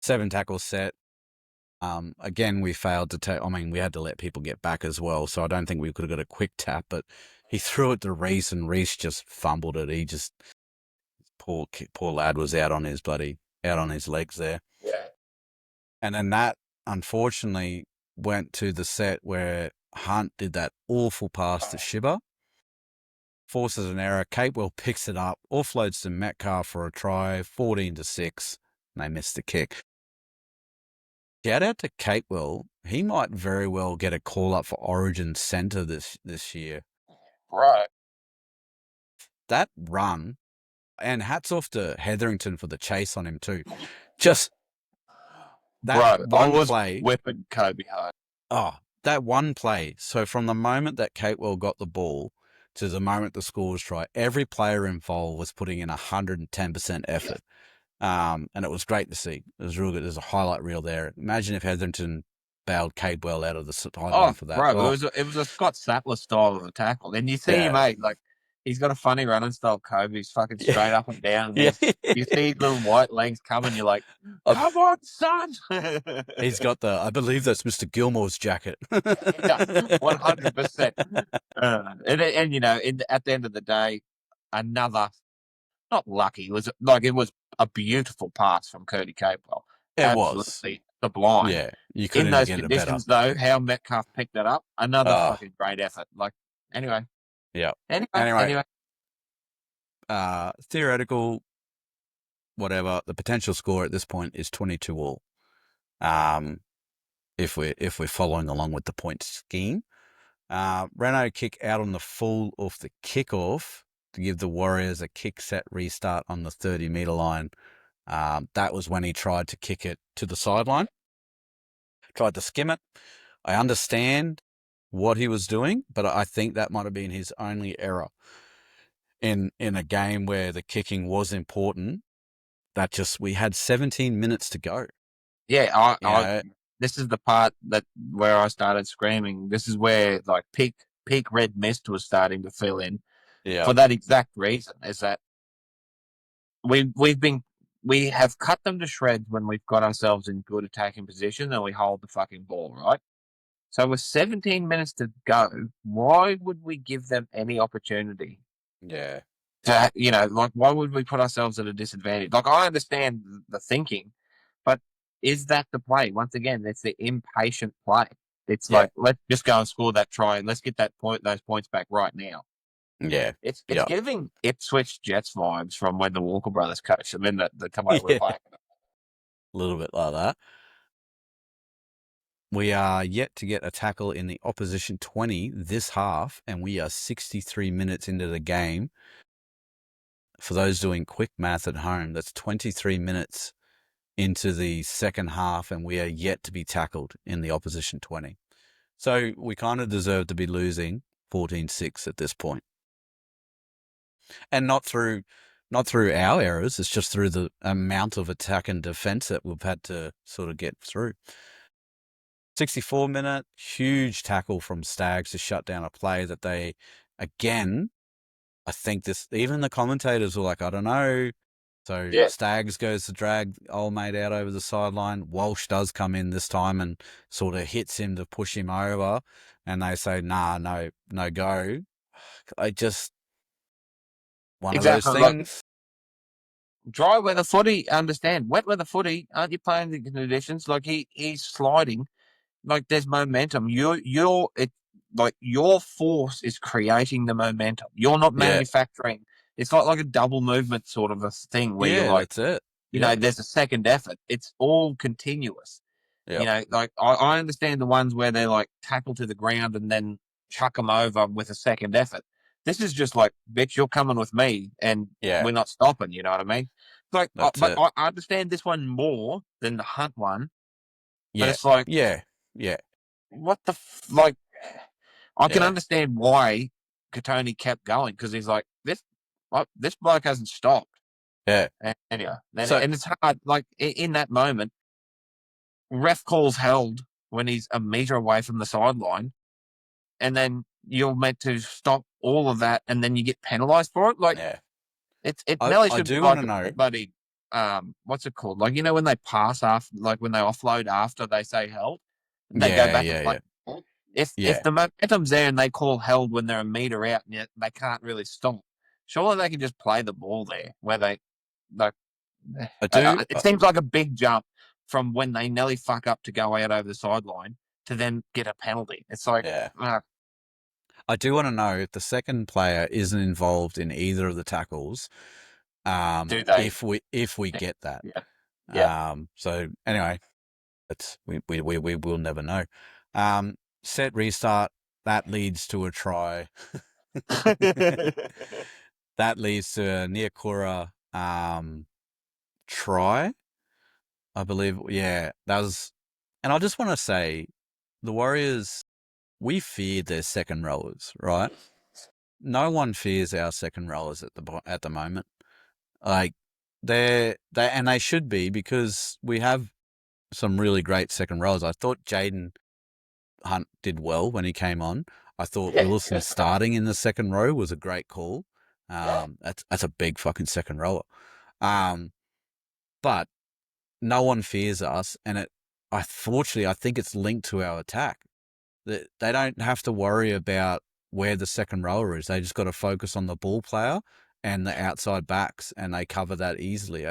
7 tackle set. Again, we failed to take. I mean, we had to let people get back as well, so I don't think we could have got a quick tap. But he threw it to Reece, and Reece just fumbled it. He just poor lad was out on his legs there.
Yeah.
And then that unfortunately went to the set where Hunt did that awful pass to Shibba. Forces an error. Capewell picks it up, offloads to Metcalf for a try, 14-6. And they missed the kick. Shout out to Capewell. He might very well get a call up for Origin Centre this year.
Right.
That run, and hats off to Hetherington for the chase on him too. Just that one play.
Whipping Kobe hard.
Oh, that one play. So from the moment that Catewell got the ball to the moment the score was try, every player involved was putting in 110% effort. And it was great to see. It was real good. There's a highlight reel there. Imagine if Hetherington bailed Catewell out of the sideline
Oh,
for that.
bro,
Oh,
it was a Scott Sattler style of a tackle. And you see him,
yeah.
mate, like he's got a funny running style, Kobe. He's fucking
Yeah.
straight up and down.
Yeah.
You see his little white legs coming, you're like,
I-
come on, son.
He's got I believe that's Mr. Gilmore's jacket.
Yeah, 100%. And you know, at the end of the day, another not lucky. It was a beautiful pass from Curdy Capewell.
It was.
Absolutely sublime.
Yeah. You
In
couldn't
those
get it better.
conditions, though, how Metcalf picked that up, another
Oh,
fucking great effort. Like, anyway,
yeah.
anyway,
Anyway,
anyway.
theoretical, whatever. The potential score at this point is 22 all. If we're following along with the point scheme. Renault kick out on the full off the kickoff to give the Warriors a kick set restart on the 30-meter line. That was when he tried to kick it to the sideline, tried to skim it. I understand what he was doing, but I think that might have been his only error in a game where the kicking was important. We had 17 minutes to go.
Yeah, this is the part where I started screaming. This is where like peak red mist was starting to fill in
Yeah,
for that exact reason. Is that we have cut them to shreds when we've got ourselves in good attacking position and we hold the fucking ball, right? So with 17 minutes to go, why would we give them any opportunity
yeah,
to, like, why would we put ourselves at a disadvantage? Like, I understand the thinking, but is that the play? Once again, it's the impatient play. It's
yeah,
like, let's just go and score that try and let's get those points back right now.
yeah,
It's
yeah,
giving Ipswich Jets vibes from when the Walker brothers coached them in the time we were
yeah.
playing.
A little bit like that. We are yet to get a tackle in the opposition 20 this half, and we are 63 minutes into the game. For those doing quick math at home, that's 23 minutes into the second half, and we are yet to be tackled in the opposition 20. So we kind of deserve to be losing 14-6 at this point. And not through our errors, it's just through the amount of attack and defense that we've had to sort of get through. 64-minute, huge tackle from Staggs to shut down a play that they, again, I think even the commentators were like, I don't know. So
Yeah,
Staggs goes to drag old mate out over the sideline. Walsh does come in this time and sort of hits him to push him over. And they say, nah, no go. I just, one of those
exactly. Like
things.
dry weather footy, understand. Wet weather footy, aren't you playing the conditions? Like he's sliding. Like there's momentum. Like your force is creating the momentum. You're not
Yeah.
manufacturing. It's not like a double movement sort of a thing where you're
Yeah,
like,
that's it. Yep.
there's a second effort. It's all continuous.
Yep.
Like I understand the ones where they're like tackle to the ground and then chuck them over with a second effort. This is just like, bitch, you're coming with me and
Yeah,
we're not stopping. You know what I mean? Like,
that's
but
it.
I understand this one more than the Hunt one. But
Yeah.
it's like,
Yeah. Yeah.
what the like? I can
Yeah.
understand why Katoni kept going because he's like this bloke hasn't stopped.
Yeah.
Anyway,
So,
and it's hard. Like in that moment, ref calls held when he's a meter away from the sideline, and then you're meant to stop all of that, and then you get penalised for it. Like
yeah.
it nearly
I
should be
do want
like
to know.
a bloody what's it called? Like when they pass after, like when they offload after they say held, and they go
Yeah,
back and
yeah,
play.
yeah.
If
Yeah.
the momentum's there and they call held when they're a meter out and yet they can't really stop, surely they can just play the ball there where they like.
I do.
It seems like a big jump from when they nearly fuck up to go out over the sideline to then get a penalty. It's like,
Yeah. I do want to know if the second player isn't involved in either of the tackles.
do they?
If we get that.
Yeah, yeah.
So anyway, we will never know. Set restart, that leads to a try. That leads to a near Cora try, I believe. Yeah, that was. And I just want to say, the Warriors we fear their second rowers, right? No one fears our second rowers at the moment. Like they should be, because we have some really great second rowers. I thought Jaden Hunt did well when he came on. I thought Willison starting in the second row was a great call. That's a big fucking second rower. But no one fears us, and I think it's linked to our attack. They don't have to worry about where the second rower is. They just got to focus on the ball player and the outside backs, and they cover that easily.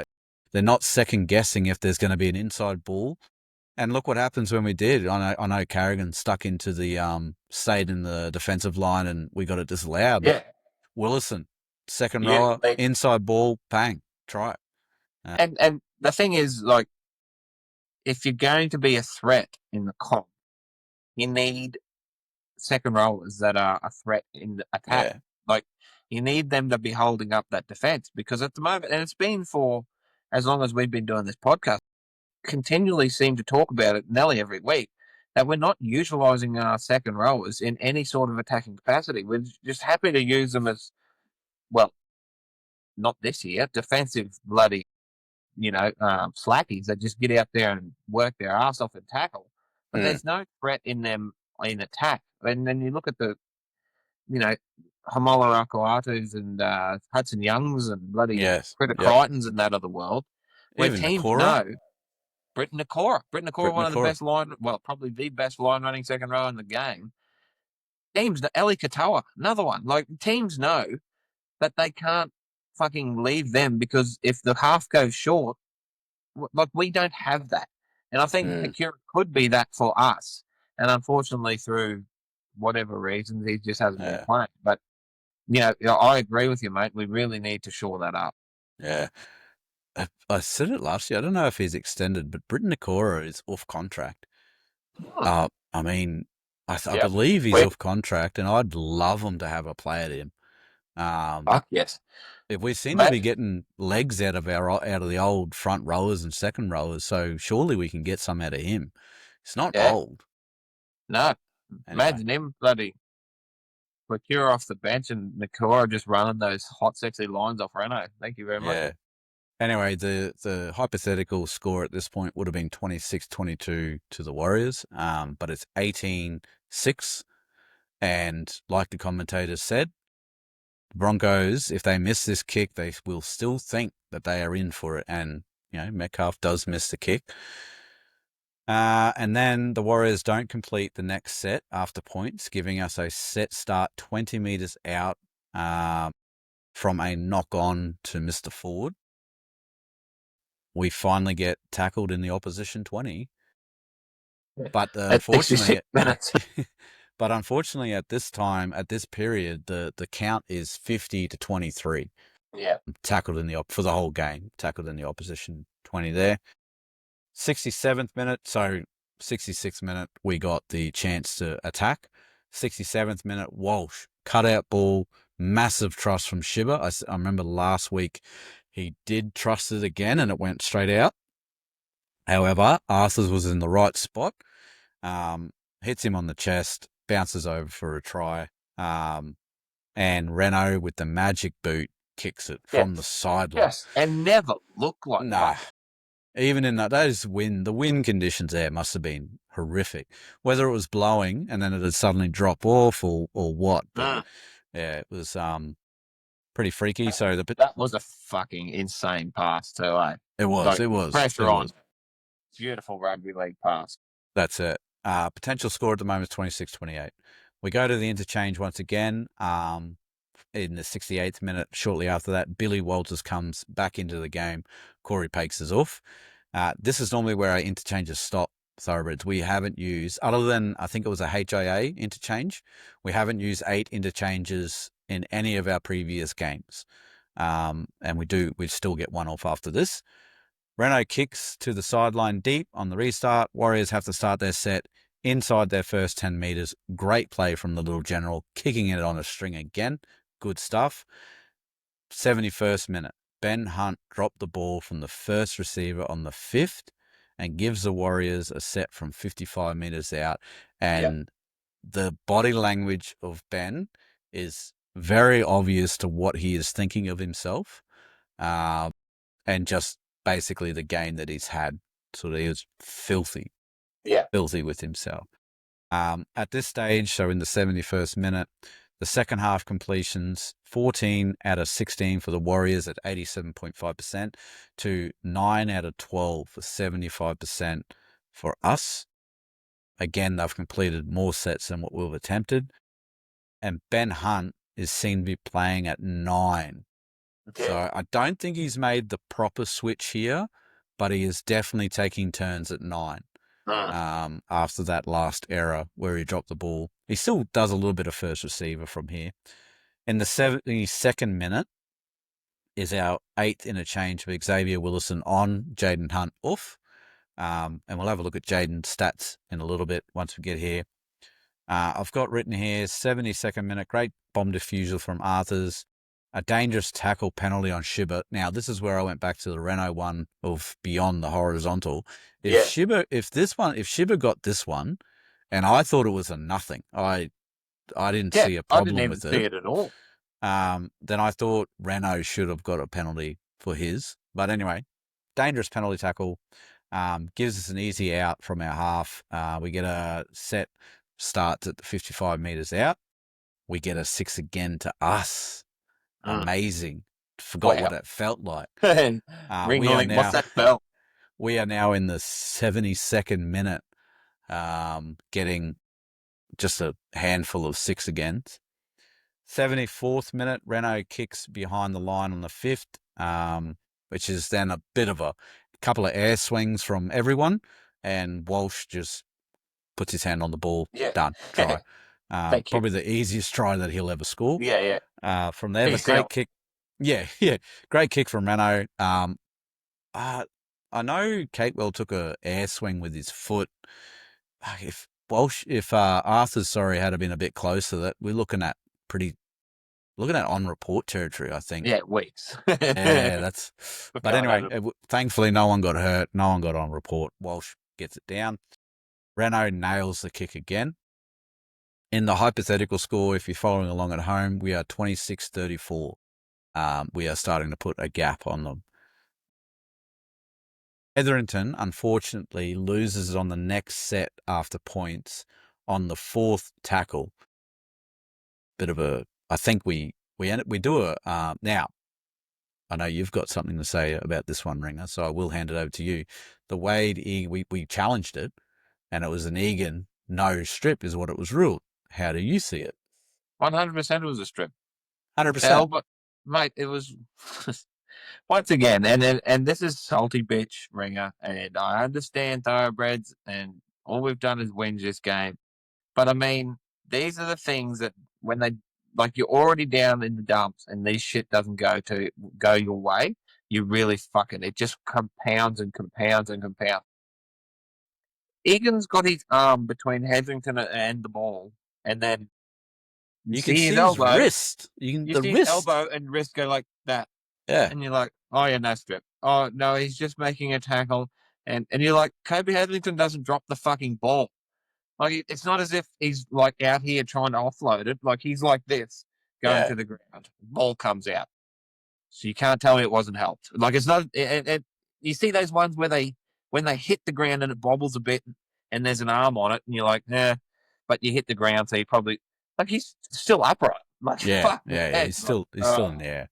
They're not second guessing if there's going to be an inside ball. And look what happens when we did. I know Carrigan stuck into the stayed in the defensive line, and we got it disallowed.
Yeah.
Willison, second rower, inside ball, bang, try it.
And the thing is, like, if you're going to be a threat in the comp, you need second rowers that are a threat in the attack.
Yeah.
Like, you need them to be holding up that defense, because at the moment, and it's been for as long as we've been doing this podcast, continually seem to talk about it nearly every week, that we're not utilising our second rowers in any sort of attacking capacity. We're just happy to use them as, well, not this year, defensive bloody, slackies that just get out there and work their ass off and tackle. But there's no threat in them in attack. And then you look at the, Hamola Akuatus and Hudson Youngs and bloody Critter Crichtons and that of the world, where
even
teams
Nakora?
know. Britton Nakora, one of the best probably the best line running second row in the game. Teams, Eli Katoa, another one. Like, teams know that they can't fucking leave them, because if the half goes short, like, we don't have that. And I think Akira could be that for us. And unfortunately, through whatever reasons, he just hasn't been playing. But, I agree with you, mate. We really need to shore that up.
Yeah. I said it last year. I don't know if he's extended, but Britton Nakora is off contract. I mean, I believe he's off contract, and I'd love him to have a play at him.
Yes.
If we seem to be getting legs out of the old front rowers and second rowers, so surely we can get some out of him. It's not old.
No. Anyway. Imagine him bloody Procure off the bench and Nakora just running those hot, sexy lines off Renault. Thank you very much.
Yeah. Anyway, the hypothetical score at this point would have been 26-22 to the Warriors, but it's 18-6. And like the commentators said, the Broncos, if they miss this kick, they will still think that they are in for it. And, Metcalf does miss the kick. And then the Warriors don't complete the next set after points, giving us a set start 20 metres out from a knock-on to Mr. Ford. We finally get tackled in the opposition 20. But unfortunately, at this time, at this period, the count is 50-23.
Yeah.
Tackled for the whole game, tackled in the opposition 20 there. 67th minute, so 66th minute, we got the chance to attack. 67th minute, Walsh, cutout ball, massive trust from Shiba. I remember last week he did trust it again and it went straight out. However, Arthurs was in the right spot, hits him on the chest, bounces over for a try, and Renault with the magic boot kicks it from the sideline.
Yes, and never looked like that.
Even in the wind conditions there must have been horrific. Whether it was blowing and then it would suddenly drop off or what. But it was pretty freaky. So
that was a fucking insane pass too, eh?
It was.
Pressure on. Beautiful rugby league pass.
That's it. Potential score at the moment is 26-28. We go to the interchange once again. In the 68th minute, shortly after that, Billy Walters comes back into the game. Corey Pakes is off. This is normally where our interchanges stop, Thoroughbreds. We haven't used, other than I think it was a HIA interchange, we haven't used 8 interchanges in any of our previous games. And we still get one off after this. Renault kicks to the sideline deep on the restart. Warriors have to start their set inside their first 10 metres. Great play from the little general, kicking it on a string again. Good stuff. 71st minute. Ben Hunt dropped the ball from the first receiver on the 5th and gives the Warriors a set from 55 metres out. And the body language of Ben is very obvious to what he is thinking of himself, and just basically the game that he's had. So he was filthy with himself. At this stage, so in the 71st minute, the second half completions, 14 out of 16 for the Warriors at 87.5% to 9 out of 12 for 75% for us. Again, they've completed more sets than what we've attempted. And Ben Hunt is seen to be playing at 9. Okay. So I don't think he's made the proper switch here, but he is definitely taking turns at 9. After that last error where he dropped the ball. He still does a little bit of first receiver from here. In the 72nd minute is our 8th interchange with Xavier Willison on, Jaden Hunt off. And we'll have a look at Jaden's stats in a little bit once we get here. I've got written here, 72nd minute, great bomb defusal from Arthurs. A dangerous tackle penalty on Shibber. Now, this is where I went back to the Renault one of beyond the horizontal. If Shibber got this one, and I thought it was a nothing, I didn't see a problem with it.
I didn't even see it at all.
Then I thought Renault should have got a penalty for his. But anyway, dangerous penalty tackle. Gives us an easy out from our half. We get a set starts at the 55 metres out. We get a 6 again to us. Amazing. Forgot what it felt like.
What's that felt?
We are now in the 72nd minute, getting just a handful of 6 again. 74th minute, Renault kicks behind the line on the 5th, which is then a bit of a couple of air swings from everyone, and Walsh just puts his hand on the ball. Done. Try. Probably the easiest try that he'll ever score. From there, the great kick. Great kick from Renault. I know Catewell took a air swing with his foot. If Arthur's had been a bit closer, that we're looking at on report territory, I think.
Yeah, weeks.
That's. But anyway, thankfully, no one got hurt. No one got on report. Walsh gets it down. Renault nails the kick again. In the hypothetical score, if you're following along at home, we are 26-34. We are starting to put a gap on them. Hetherington, unfortunately, loses on the next set after points on the 4th tackle. I think we do a, now, I know you've got something to say about this one, Ringer, so I will hand it over to you. The Wade, we challenged it, and it was an Egan no strip is what it was ruled. How do you see it?
100% it was a strip.
100%.
But, mate, it was... Once again, and this is salty bitch, Ringer, and I understand thoroughbreds, and all we've done is win this game. But, I mean, these are the things that when they... Like, you're already down in the dumps, and this shit doesn't go your way, you really fucking... It just compounds and compounds and compounds. Egan's got his arm between Hetherington and the ball, and then
you can see his elbow, wrist.
You see his elbow and wrist go like that.
Yeah.
And you're like, oh, yeah, no strip. Oh, no, he's just making a tackle. And you're like, Kobe Hetherington doesn't drop the fucking ball. Like, it's not as if he's, like, out here trying to offload it. Like, he's like this, going to the ground. Ball comes out. So you can't tell me it wasn't helped. Like, it's not... you see those ones where when they hit the ground and it bobbles a bit and there's an arm on it and you're like, but you hit the ground, so you probably... Like, he's still upright. Like,
he's still in the air.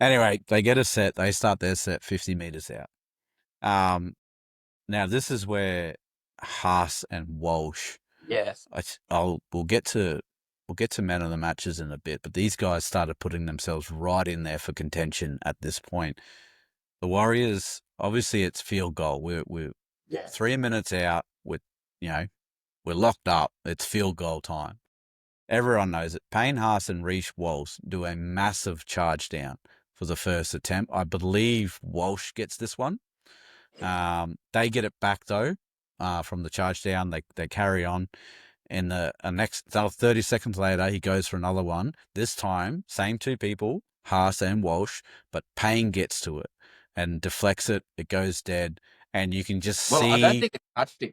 Anyway, they get a set. They start their set 50 metres out. Now, this is where Haas and Walsh...
Yes.
We'll get to man of the matches in a bit, but these guys started putting themselves right in there for contention at this point. The Warriors, obviously, it's field goal. We're 3 minutes out. We're locked up. It's field goal time. Everyone knows it. Payne, Haas, and Reece Walsh do a massive charge down for the first attempt. I believe Walsh gets this one. They get it back though from the charge down. They carry on. In the next 30 seconds later, he goes for another one. This time, same 2 people, Haas and Walsh, but Payne gets to it and deflects it. It goes dead, and you can just see.
I don't think it touched him.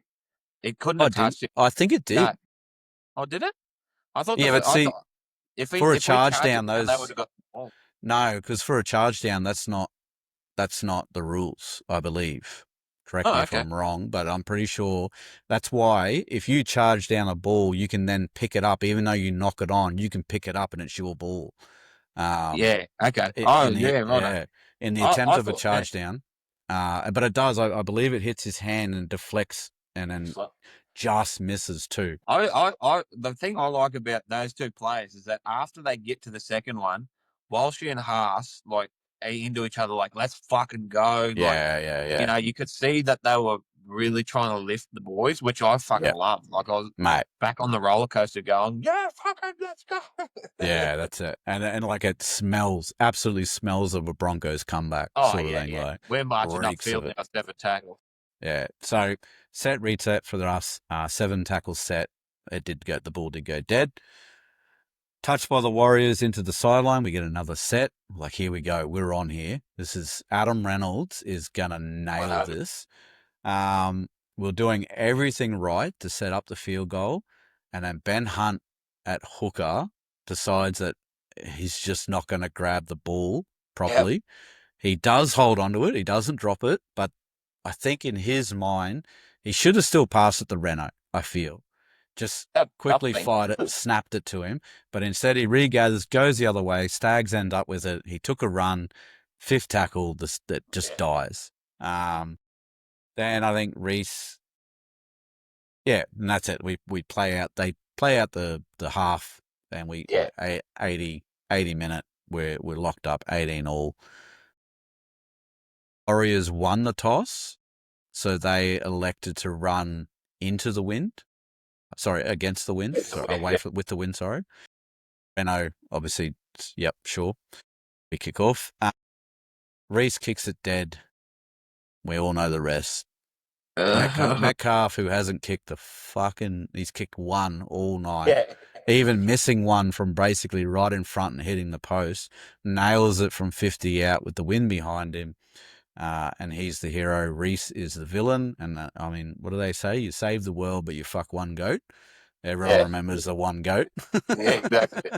It couldn't have touched him.
I think it did.
Oh, did it? I thought
Yeah, but
I
see,
thought if
for a
we
charge
charge it
down,
down, they would
those
have got the ball.
no, because for a charge down, that's not the rules, I believe. Correct me
Oh,
if
okay.
I'm wrong, but I'm pretty sure that's why if you charge down a ball, you can then pick it up, even though you knock it on, you can pick it up and it's your ball.
Yeah. Okay. Oh,
In the
yeah. Right.
in the attempt
I
of a
thought. Yeah.
charge down, but it does. I believe it hits his hand and deflects, and then
So,
just misses too.
the thing I like about those two players is that after they get to the second one, Walsh and Haas like are into each other, like let's fucking go, like
Yeah, yeah, yeah,
you could see that they were really trying to lift the boys, which I fucking
yeah,
love. Like I was
mate.
back on the roller coaster going, yeah, fucking let's go.
Yeah, that's it. And like it smells, absolutely smells of a Broncos comeback
Oh
sort of
yeah,
thing.
yeah.
Like
We're marching
reeks
upfield
of
now,
it.
step a tackle.
Yeah. So set reset for us. 7 tackles set. It did go. The ball did go dead. Touched by the Warriors into the sideline. We get another set. Like here we go. We're on here. This is Adam Reynolds is gonna nail this. We're doing everything right to set up the field goal, and then Ben Hunt at hooker decides that he's just not going to grab the ball
Yep.
properly. He does hold onto it. He doesn't drop it, but I think in his mind, he should have still passed it to Renault, I feel. Just quickly
Something.
fired it, snapped it to him, but instead he regathers, goes the other way. Stags end up with it. He took a run, fifth tackle that just
Yeah.
dies. Then I think Reece, yeah, and that's it. We play out. They play out the half, and we
Yeah.
80 minute. We're locked up 18 all. Warriors won the toss, so they elected to run into the wind. Sorry, against the wind. So away with the wind. Sorry. Renault, obviously, yep, sure. We kick off. Reece kicks it dead. We all know the rest. Metcalf, who hasn't kicked he's kicked one all night,
Yeah.
even missing one from basically right in front and hitting the post, nails it from 50 out with the wind behind him. And he's the hero. Reece is the villain. And I mean, what do they say? You save the world, but you fuck one goat. Everyone
Yeah.
remembers the one goat.
Yeah, exactly.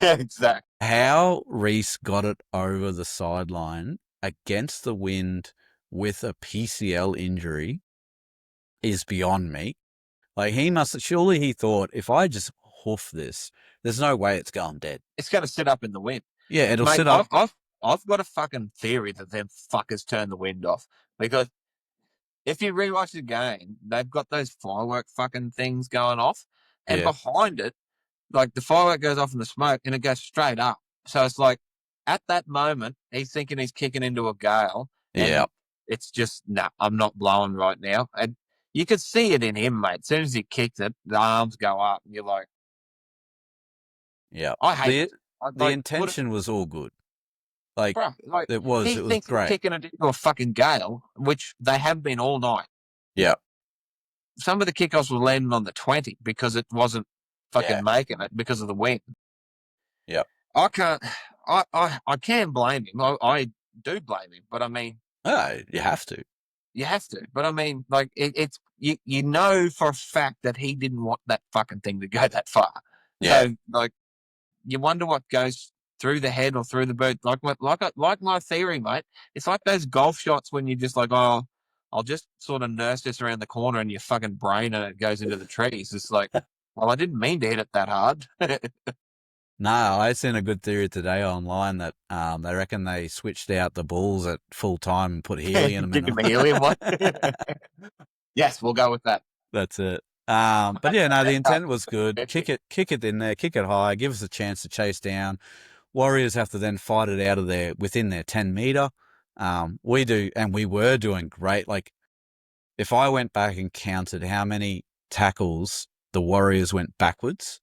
Exactly.
How Reece got it over the sideline against the wind with a PCL injury is beyond me. Like surely he thought, if I just hoof this, there's no way it's going dead.
It's going to sit up in the wind.
Yeah, it'll
Mate,
sit up.
I've got a fucking theory that them fuckers turn the wind off. Because if you rewatch the game, they've got those firework fucking things going off. And
Yeah,
behind it, like the firework goes off in the smoke and it goes straight up. So it's like at that moment, he's thinking he's kicking into a gale.
yeah,
And it's just, nah, I'm not blowing right now. And you could see it in him, mate. As soon as he kicked it, the arms go up. And you're like,
yeah.
I hate it.
The
Like, what
intention was all good. Like
bro, like
it
he
was
thinks he's
great.
kicking it into a fucking gale, which they have been all night.
Yeah,
Some of the kickoffs were landing on the 20 because it wasn't fucking making it because of the wind.
yeah.
I can't. I can blame him. I do blame him, but I mean,
You have to.
you have to. But I mean, like it's you know for a fact that he didn't want that fucking thing to go that far.
Yeah,
So like, you wonder what goes through the head or through the boot. Like my theory, mate. It's like those golf shots when you just like, oh, I'll just sort of nurse this around the corner and your fucking brain and it goes into the trees. It's like, well, I didn't mean to hit it that hard.
no, I seen a good theory today online that they reckon they switched out the balls at full time and put helium in
Give
them.
him a helium one. Yes, we'll go with that.
That's it. But yeah, no, the intent was good. Kick it in there, kick it high, give us a chance to chase down. Warriors have to then fight it out of there within their 10 meter. We do, and we were doing great. Like if I went back and counted how many tackles the Warriors went backwards,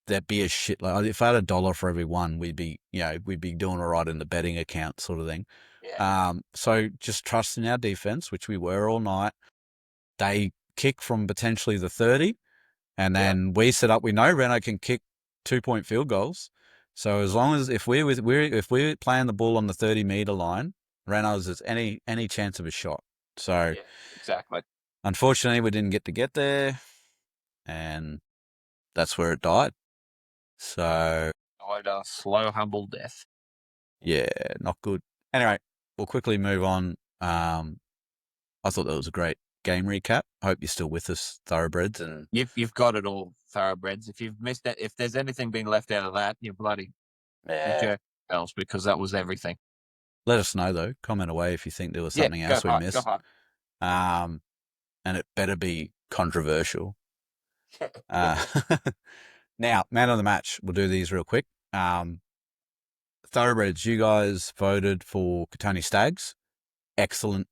there'd be a shit. Like if I had $1 for every one, we'd be doing all right in the betting account, sort of thing.
Yeah.
So just trusting our defense, which we were all night. They kick from potentially the 30, and then we set up. We know Renault can kick 2-point field goals. So as long as if we're playing the ball on the 30-meter line, Reynolds has any chance of a shot. So
Yeah, exactly.
unfortunately, we didn't get there, and that's where it died. So
Died a slow, humble death.
yeah, not good. Anyway, we'll quickly move on. I thought that was a great game recap. Hope you're still with us, thoroughbreds, and
You've got it all, thoroughbreds. If you've missed it, if there's anything being left out of that, you're jerk else, because that was everything.
Let us know though. Comment away if you think there was something
Go
else we
hard,
missed.
Go hard.
And it better be controversial. Now, man of the match. We'll do these real quick. Thoroughbreds, you guys voted for Katoni Staggs. Excellent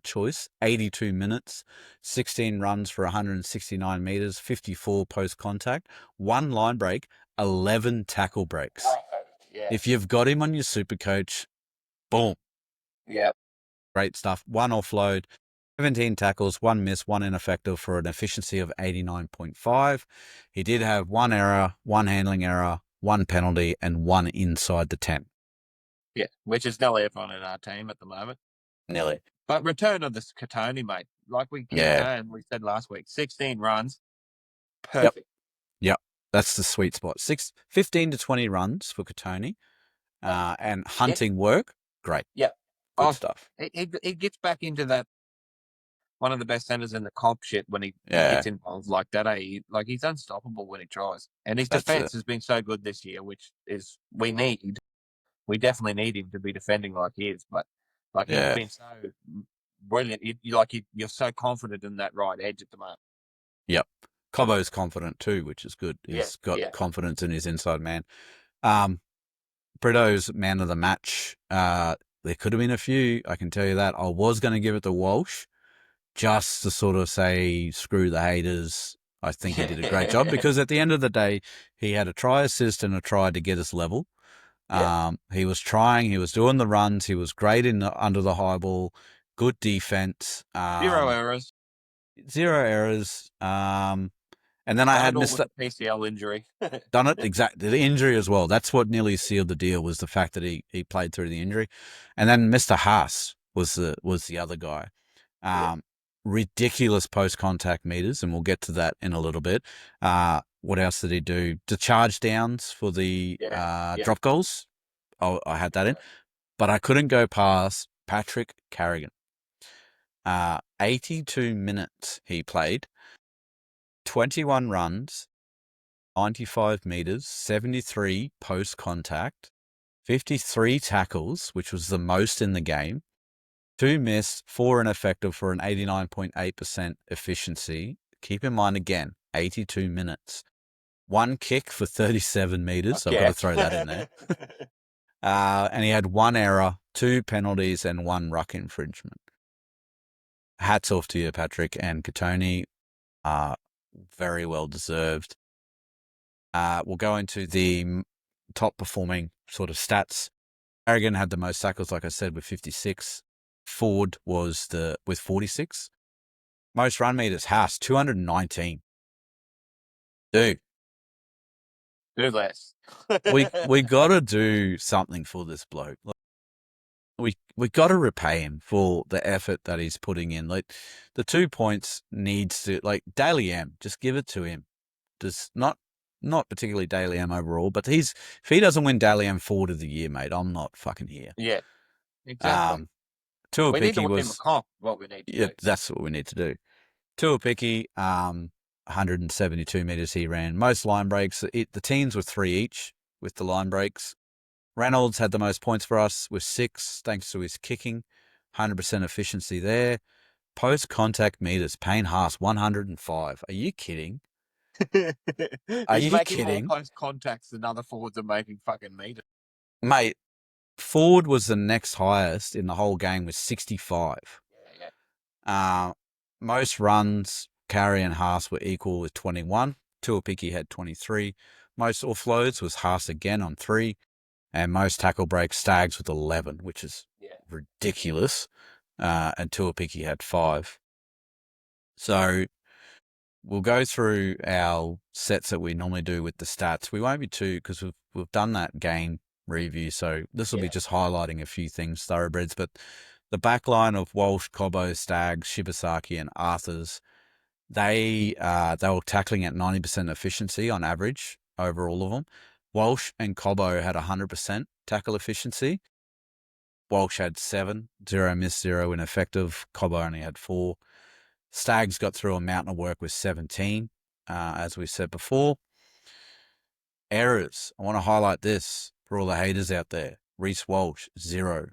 choice. 82 minutes, 16 runs for 169 meters, 54 post contact, 1 line break, 11 tackle breaks.
Yeah.
If you've got him on your super coach, boom.
Yeah.
Great stuff. 1 offload, 17 tackles, 1 miss, 1 ineffective for an efficiency of 89.5. He did have 1 error, 1 handling error, 1 penalty, and 1 inside the 10.
Yeah, which is nearly everyone in our team at the moment.
Nearly.
But return of this Katoni, mate. Like we keep saying, we said last week, 16 runs. Perfect.
Yep. That's the sweet spot. 15 to 20 runs for Katoni. And hunting work, great.
Yep.
Good stuff.
He gets back into that, one of the best centers in the comp shit when he gets involved like that. He's unstoppable when he tries. And his defense has been so good this year, which is we definitely need him to be defending like he is. But he's been so brilliant. You're so confident in that right edge at the moment.
Yep. Cobbo's confident too, which is good. He's got confidence in his inside man. Brito's man of the match. There could have been a few, I can tell you that. I was going to give it to Walsh just to sort of say, screw the haters. I think he did a great job because at the end of the day, he had a try assist and a try to get us level. He was trying, he was doing the runs, he was great under the high ball, good defense.
0 errors.
0 errors. And then I had missed
the PCL injury.
Done it, exactly. The injury as well. That's what nearly sealed the deal, was the fact that he played through the injury. And then Mr. Haas was the other guy. Ridiculous post-contact meters, and we'll get to that in a little bit. What else did he do? The charge downs for the drop goals. I had that in. But I couldn't go past Patrick Carrigan. 82 minutes he played. 21 runs, 95 meters, 73 post contact, 53 tackles, which was the most in the game, 2 missed, 4 ineffective for an 89.8% efficiency. Keep in mind again, 82 minutes. 1 kick for 37 meters. So I've got to throw that in there. And he had 1 error, 2 penalties, and 1 ruck infringement. Hats off to you, Patrick and Katoni. Very well deserved. We'll go into the top performing sort of stats. Carrigan had the most tackles, like I said, with 56. Ford was with 46. Most run meters, Haas, 219. Dude.
Do less.
we got to do something for this bloke. We got to repay him for the effort that he's putting in. Like, the 2 points needs to, like, Daily M, just give it to him. Just not particularly Daily M overall, but if he doesn't win Daily M Forward of the Year, mate, I'm not fucking here.
Yeah, exactly.
Tuapiki
need to win comp, what we need to do.
That's what we need to do. Tuapiki, 172 meters he ran. Most line breaks. The teams were 3 each with the line breaks. Reynolds had the most points for us with 6, thanks to his kicking. 100% efficiency there. Post-contact meters, Payne Haas, 105. Are you kidding? Are you kidding?
More post-contacts than other forwards are making fucking meters.
Mate, Ford was the next highest in the whole game with 65. Most runs, Carey and Haas were equal with 21. Tuapiki had 23. Most offloads was Haas again on 3. And most tackle breaks, Staggs with 11, which is ridiculous. And Tuapiki had 5. So we'll go through our sets that we normally do with the stats. We won't be too, because we've done that game review. So this will be just highlighting a few things, thoroughbreds. But the back line of Walsh, Cobbo, Staggs, Shibasaki, and Arthurs, They were tackling at 90% efficiency on average over all of them. Walsh and Cobbo had 100% tackle efficiency. Walsh had 7, 0 missed, 0 ineffective. Cobbo only had 4. Stags got through a mountain of work with 17, as we said before. Errors. I want to highlight this for all the haters out there. Reece Walsh, 0.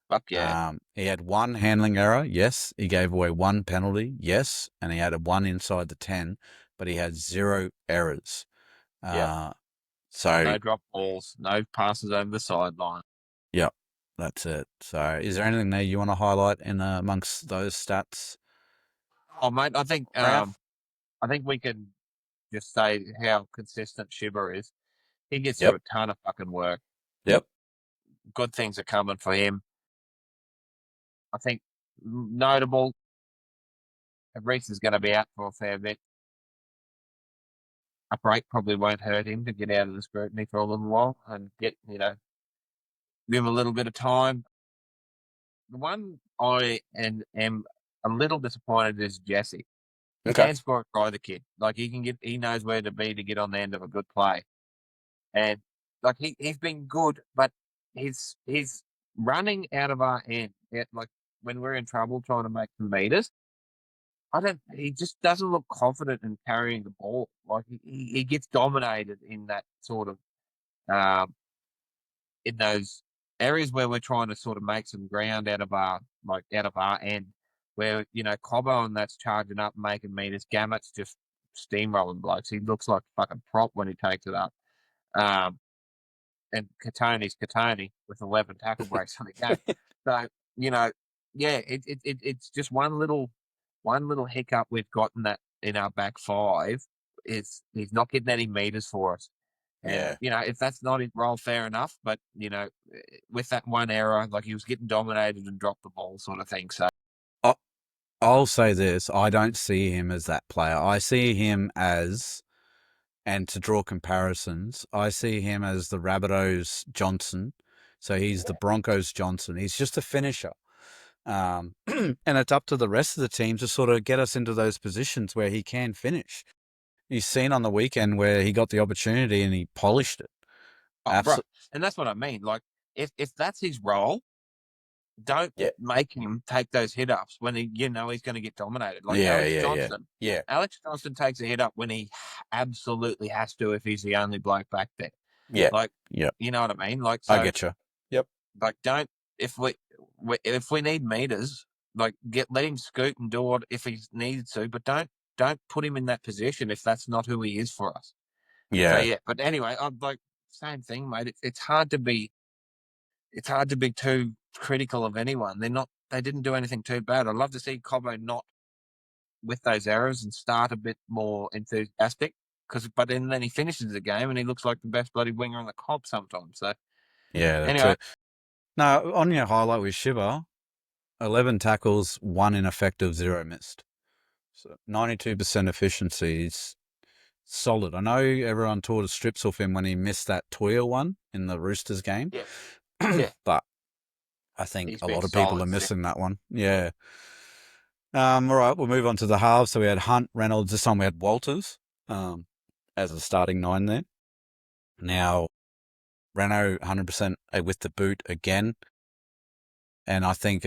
Fuck yeah.
He had 1 handling error, yes. He gave away 1 penalty, yes. And he had a 1 inside the 10, but he had 0 errors.
Yeah.
So,
No drop balls, no passes over the sideline.
yep, that's it. So, is there anything there you want to highlight in amongst those stats?
Oh, mate,
Ralph?
I think we can just say how consistent Shiver is. He gets through
Yep.
a ton of fucking work.
Yep.
Good things are coming for him. I think notable, Reece is going to be out for a fair bit. A break probably won't hurt him to get out of the scrutiny for a little while and get, give him a little bit of time. The one I am a little disappointed is Jesse. He
Okay.
can score a try, the kid. Like he knows where to be to get on the end of a good play. And like he's been good, but he's running out of our end. Like when we're in trouble trying to make some meters, he just doesn't look confident in carrying the ball. Like he gets dominated in that sort of in those areas where we're trying to sort of make some ground out of our end, where Cobbo and that's charging up, making meters. Gamut's just steamrolling blokes. He looks like a fucking prop when he takes it up. Um, and Katoni's Katoni with 11 tackle breaks on the game. So yeah, it's just one little hiccup we've gotten that in our back five is he's not getting any meters for us. And,
Yeah.
if that's not his role, fair enough. But, with that one error, like he was getting dominated and dropped the ball sort of thing. So,
I- I'll say this. I don't see him as that player. I see him as, and to draw comparisons, I see him as the Rabbitohs Johnson. So he's the Broncos Johnson. He's just a finisher. And it's up to the rest of the team to sort of get us into those positions where he can finish. He's seen on the weekend where he got the opportunity and he polished it.
bro,
Absolutely.
and that's what I mean. Like, if that's his role, don't
Yeah.
make him take those hit ups when he's going to get dominated. Like
Yeah. Yeah. Yeah. Yeah.
Alex Johnston takes a hit up when he absolutely has to if he's the only bloke back there.
Yeah.
Like,
Yeah.
you know what I mean? Like,
I
so,
get you. Yep.
like, don't if we need meters, like let him scoot and do it if he needs to, but don't put him in that position if that's not who he is for us. So
Yeah.
yeah, but anyway, I'm like same thing, mate. It's hard to be too critical of anyone. They didn't do anything too bad. I'd love to see Cobbo not with those errors and start a bit more enthusiastic but then he finishes the game and he looks like the best bloody winger on the comp sometimes. So
Yeah. That's
anyway,
it. Now, on your highlight with Shiver, 11 tackles, 1 ineffective, 0 missed. So 92% efficiency is solid. I know everyone tore the strips off him when he missed that Toya one in the Roosters game.
yeah, yeah,
But I think
he's
a
been
lot of people are
solid.
missing that one. Yeah. All right, we'll move on to the halves. So we had Hunt, Reynolds. This time we had Walters as a starting 9 there. Now, Renault 100% with the boot again. And I think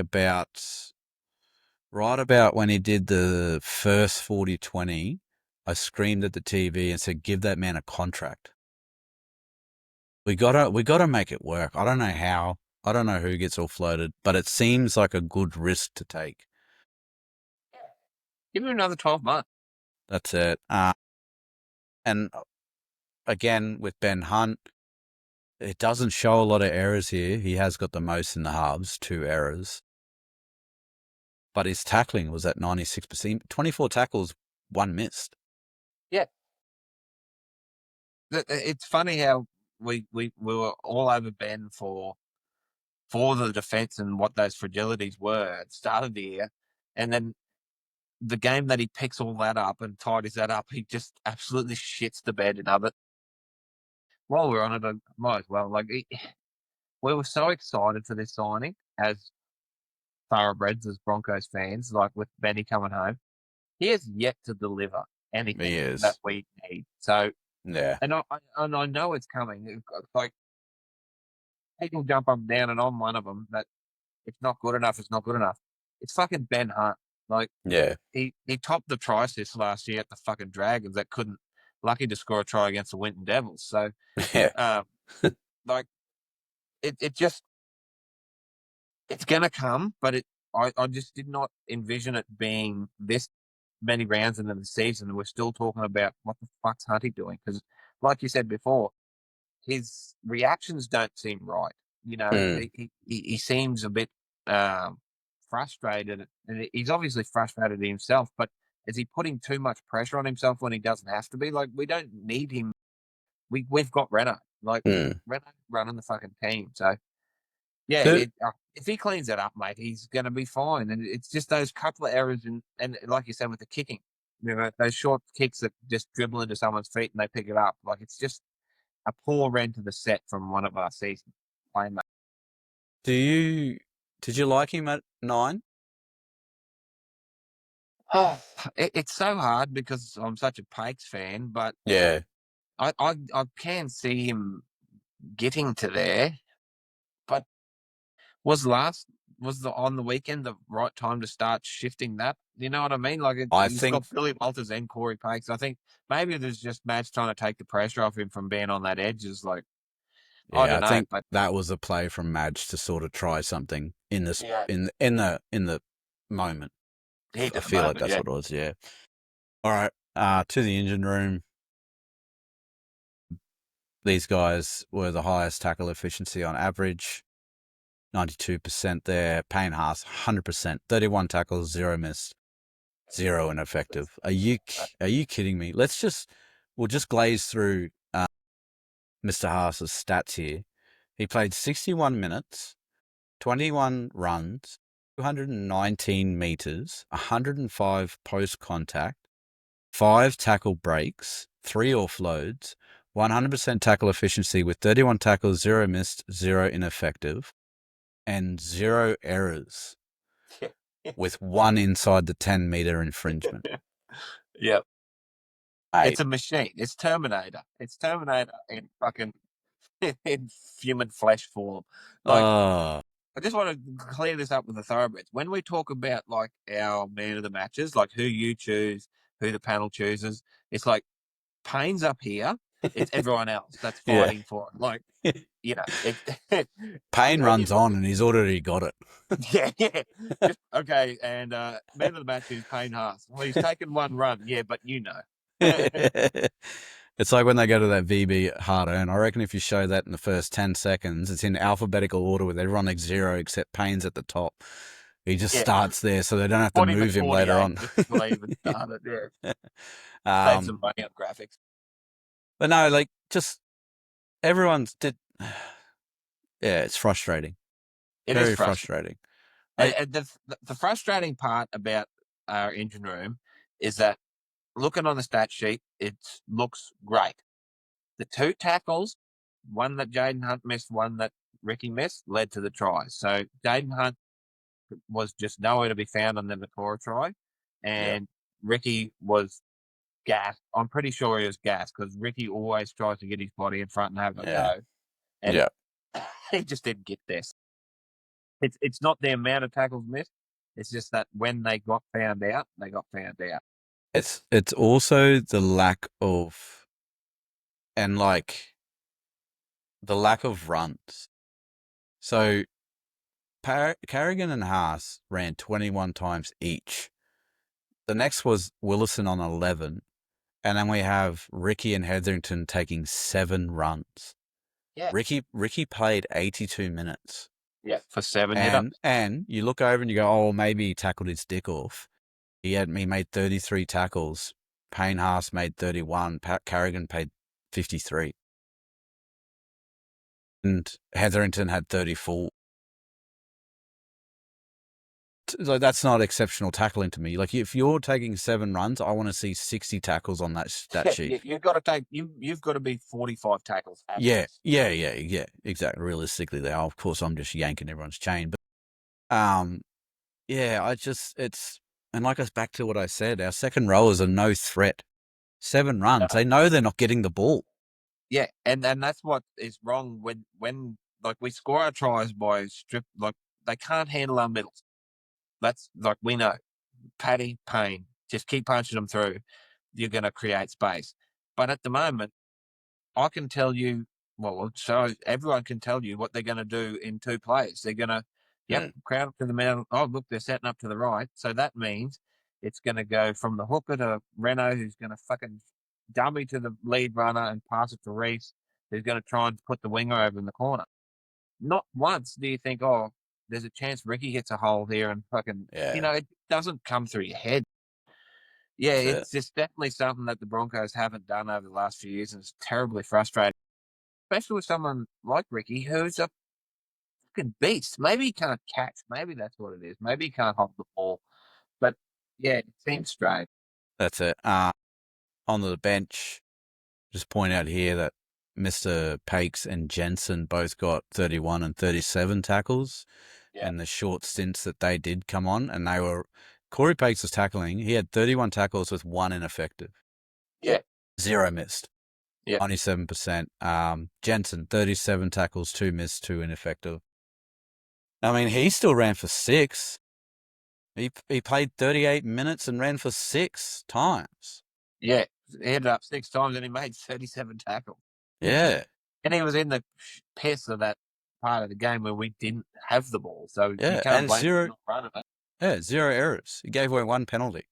right about when he did the first 40-20, I screamed at the TV and said, give that man a contract. We gotta make it work. I don't know how. I don't know who gets offloaded, but it seems like a good risk to take.
Give him another 12 months.
That's it. And again, with Ben Hunt, it doesn't show a lot of errors here. He has got the most in the halves, 2 errors. But his tackling was at 96%. 24 tackles, 1 missed.
Yeah. It's funny how we were all over Ben for the defense and what those fragilities were at the start of the year. And then the game that he picks all that up and tidies that up, he just absolutely shits the bed of it. While we're on it, I might as well. We were so excited for this signing as thoroughbreds, as Broncos fans, like with Benny coming home. he has yet to deliver anything
He
that
is.
we need. So,
Yeah.
and I know it's coming. Like, people jump up and down and on one of them that it's not good enough. It's not good enough. It's fucking Ben Hunt. Like,
Yeah.
he topped the try assist last year at the fucking Dragons that couldn't, lucky to score a try against the Winton Devils. So,
Yeah.
um, like, it just, it's going to come, but I just did not envision it being this many rounds into the season. And we're still talking about what the fuck's Hunty doing? Because, like you said before, his reactions don't seem right. You know,
Mm.
he seems a bit frustrated, and he's obviously frustrated himself. But is he putting too much pressure on himself when he doesn't have to be? Like, we don't need him. We've got Renault. Like,
Mm.
Renault running the fucking team. So yeah,
Do,
if he cleans that up, mate, he's going to be fine. And it's just those couple of errors, and like you said with the kicking, you know, those short kicks that just dribble into someone's feet and they pick it up. Like, it's just a poor end to the set from one of our season playmates.
did you like him at 9?
Oh, it's so hard because I'm such a Pakes fan, but
Yeah.
I can see him getting to there. But was last was the on the weekend the right time to start shifting that? You know what I mean? Like,
I
he's
think
got Billy Walters and Corey Pakes. I think maybe there's just Madge trying to take the pressure off him from being on that edge. Is like, I
yeah,
don't
I
know,
think
but
that was a play from Madge to sort of try something in this
yeah,
in the moment.
heat
I
at the
feel like
moment,
that's
yeah.
what it was, yeah. All right. To the engine room. These guys were the highest tackle efficiency on average. 92% there. Payne Haas, 100%. 31 tackles, 0 missed, 0 ineffective. Are you kidding me? We'll just glaze through Mr. Haas's stats here. He played 61 minutes, 21 runs, 219 meters, 105 post contact, 5 tackle breaks, 3 offloads, 100% tackle efficiency with 31 tackles, 0 missed, 0 ineffective, and 0 errors with 1 inside the 10-meter infringement.
Yeah.
Mate,
It's a machine. It's Terminator. It's Terminator in fucking in human flesh form. Like,
uh,
I just want to clear this up with the thoroughbreds. When we talk about like our man of the matches, like who you choose, who the panel chooses, it's like Payne's up here. It's everyone else that's
yeah.
fighting for it. Like, you know,
Payne
when you
runs
look
on and he's already got it.
yeah, yeah. Just okay, and man of the match is Payne Haas. Well, he's taken one run, yeah, but you know.
It's like when they go to that VB hard earn. I reckon if you show that in the first 10 seconds, it's in alphabetical order with everyone like 0 except Payne's at the top. He just
Yeah.
starts there so they don't have to
Put him at
move him later
48
on.
just before they even started. Yeah. Save some money on graphics.
But no, like just everyone's did. Yeah, it's frustrating.
It is
Very
frustrating.
frustrating.
And the frustrating part about our engine room is that looking on the stat sheet, it looks great. The 2 tackles, one that Jaden Hunt missed, one that Ricky missed, led to the tries. So Jaden Hunt was just nowhere to be found on the Nakora try,
Yeah.
and Ricky was gassed. I'm pretty sure he was gassed because Ricky always tries to get his body in front and have a
Yeah.
go, and
Yeah.
he just didn't get this. It's not the amount of tackles missed. It's just that when they got found out, they got found out.
It's also the lack of the lack of runs. So Carrigan and Haas ran 21 times each. The next was Willison on 11. And then we have Ricky and Hetherington taking 7 runs.
Yeah.
Ricky played 82 minutes.
Yeah, for 7 hit-ups.
And you look over and you go, oh, maybe he tackled his dick off. He made 33 tackles. Payne Haas made 31. Carrigan paid 53. And Hetherington had 34. So that's not exceptional tackling to me. Like if you're taking 7 runs, I want to see 60 tackles on that sheet.
You've got to take you've got to be 45 tackles.
Yeah, exactly. Realistically, there. Of course, I'm just yanking everyone's chain, but yeah, it's And like us back to what I said, our second rowers are no threat. 7 runs. They know they're not getting the ball.
Yeah, and that's what is wrong when like we score our tries by strip, like they can't handle our middles. That's like we know. Paddy, Payne, just keep punching them through. You're going to create space. But at the moment, I can tell you, well, so everyone can tell you what they're going to do in 2 plays. They're going to, crowd up to the middle. Oh, look, they're setting up to the right. So that means it's going to go from the hooker to Renault, who's going to fucking dummy to the lead runner and pass it to Reece, who's going to try and put the winger over in the corner. Not once do you think, oh, there's a chance Ricky hits a hole here and fucking,
Yeah,
it doesn't come through your head. Yeah,
that's it.
it's just definitely something that the Broncos haven't done over the last few years, and it's terribly frustrating, especially with someone like Ricky, who's a fucking beast. Maybe he can't catch. Maybe that's what it is. Maybe he can't hold the ball. But yeah, it seems strange.
That's it. On the bench, just point out here that Mr. Pakes and Jensen both got 31 and 37 tackles
Yeah,
in the short stints that they did come on, and they were. Corey Pakes was tackling. He had 31 tackles with 1 ineffective,
yeah,
0 missed,
yeah,
97%. Jensen 37 tackles, 2 missed, 2 ineffective. I mean, he still ran for 6. He played 38 minutes and ran for 6 times.
yeah. He ended up 6 times and he made 37 tackles.
Yeah.
And he was in the piss of that part of the game where we didn't have the ball. So you
Yeah,
can't
and
blame him for
zero,
not running it.
yeah, 0 errors. He gave away 1 penalty.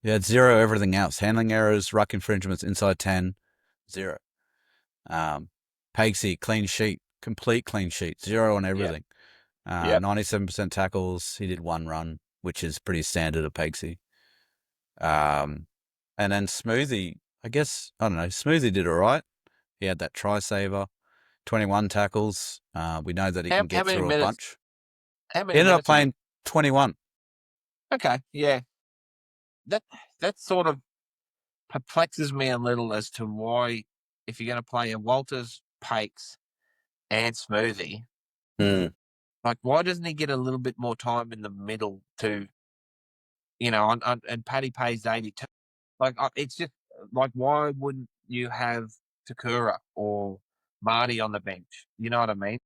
He had 0 everything else. Handling errors, ruck infringements, inside 10, 0. Pagesy, clean sheet, complete clean sheet, 0 on
Yeah,
everything.
yeah,
97% tackles. He did 1 run, which is pretty standard of Pagesy. And then Smoothie, I guess, I don't know, Smoothie did all right. He had that try saver, 21 tackles. We know that he can
How
get
many
through a
minutes?
bunch.
How
He
many
ended up
minutes did he?
playing 21.
Okay, yeah. That that sort of perplexes me a little as to why, if you're going to play a Walters, Pakes, and Smoothie,
Mm.
like why doesn't he get a little bit more time in the middle to, and Paddy pays 82. Like it's just like why wouldn't you have Takura or Marty on the bench? You know what I mean?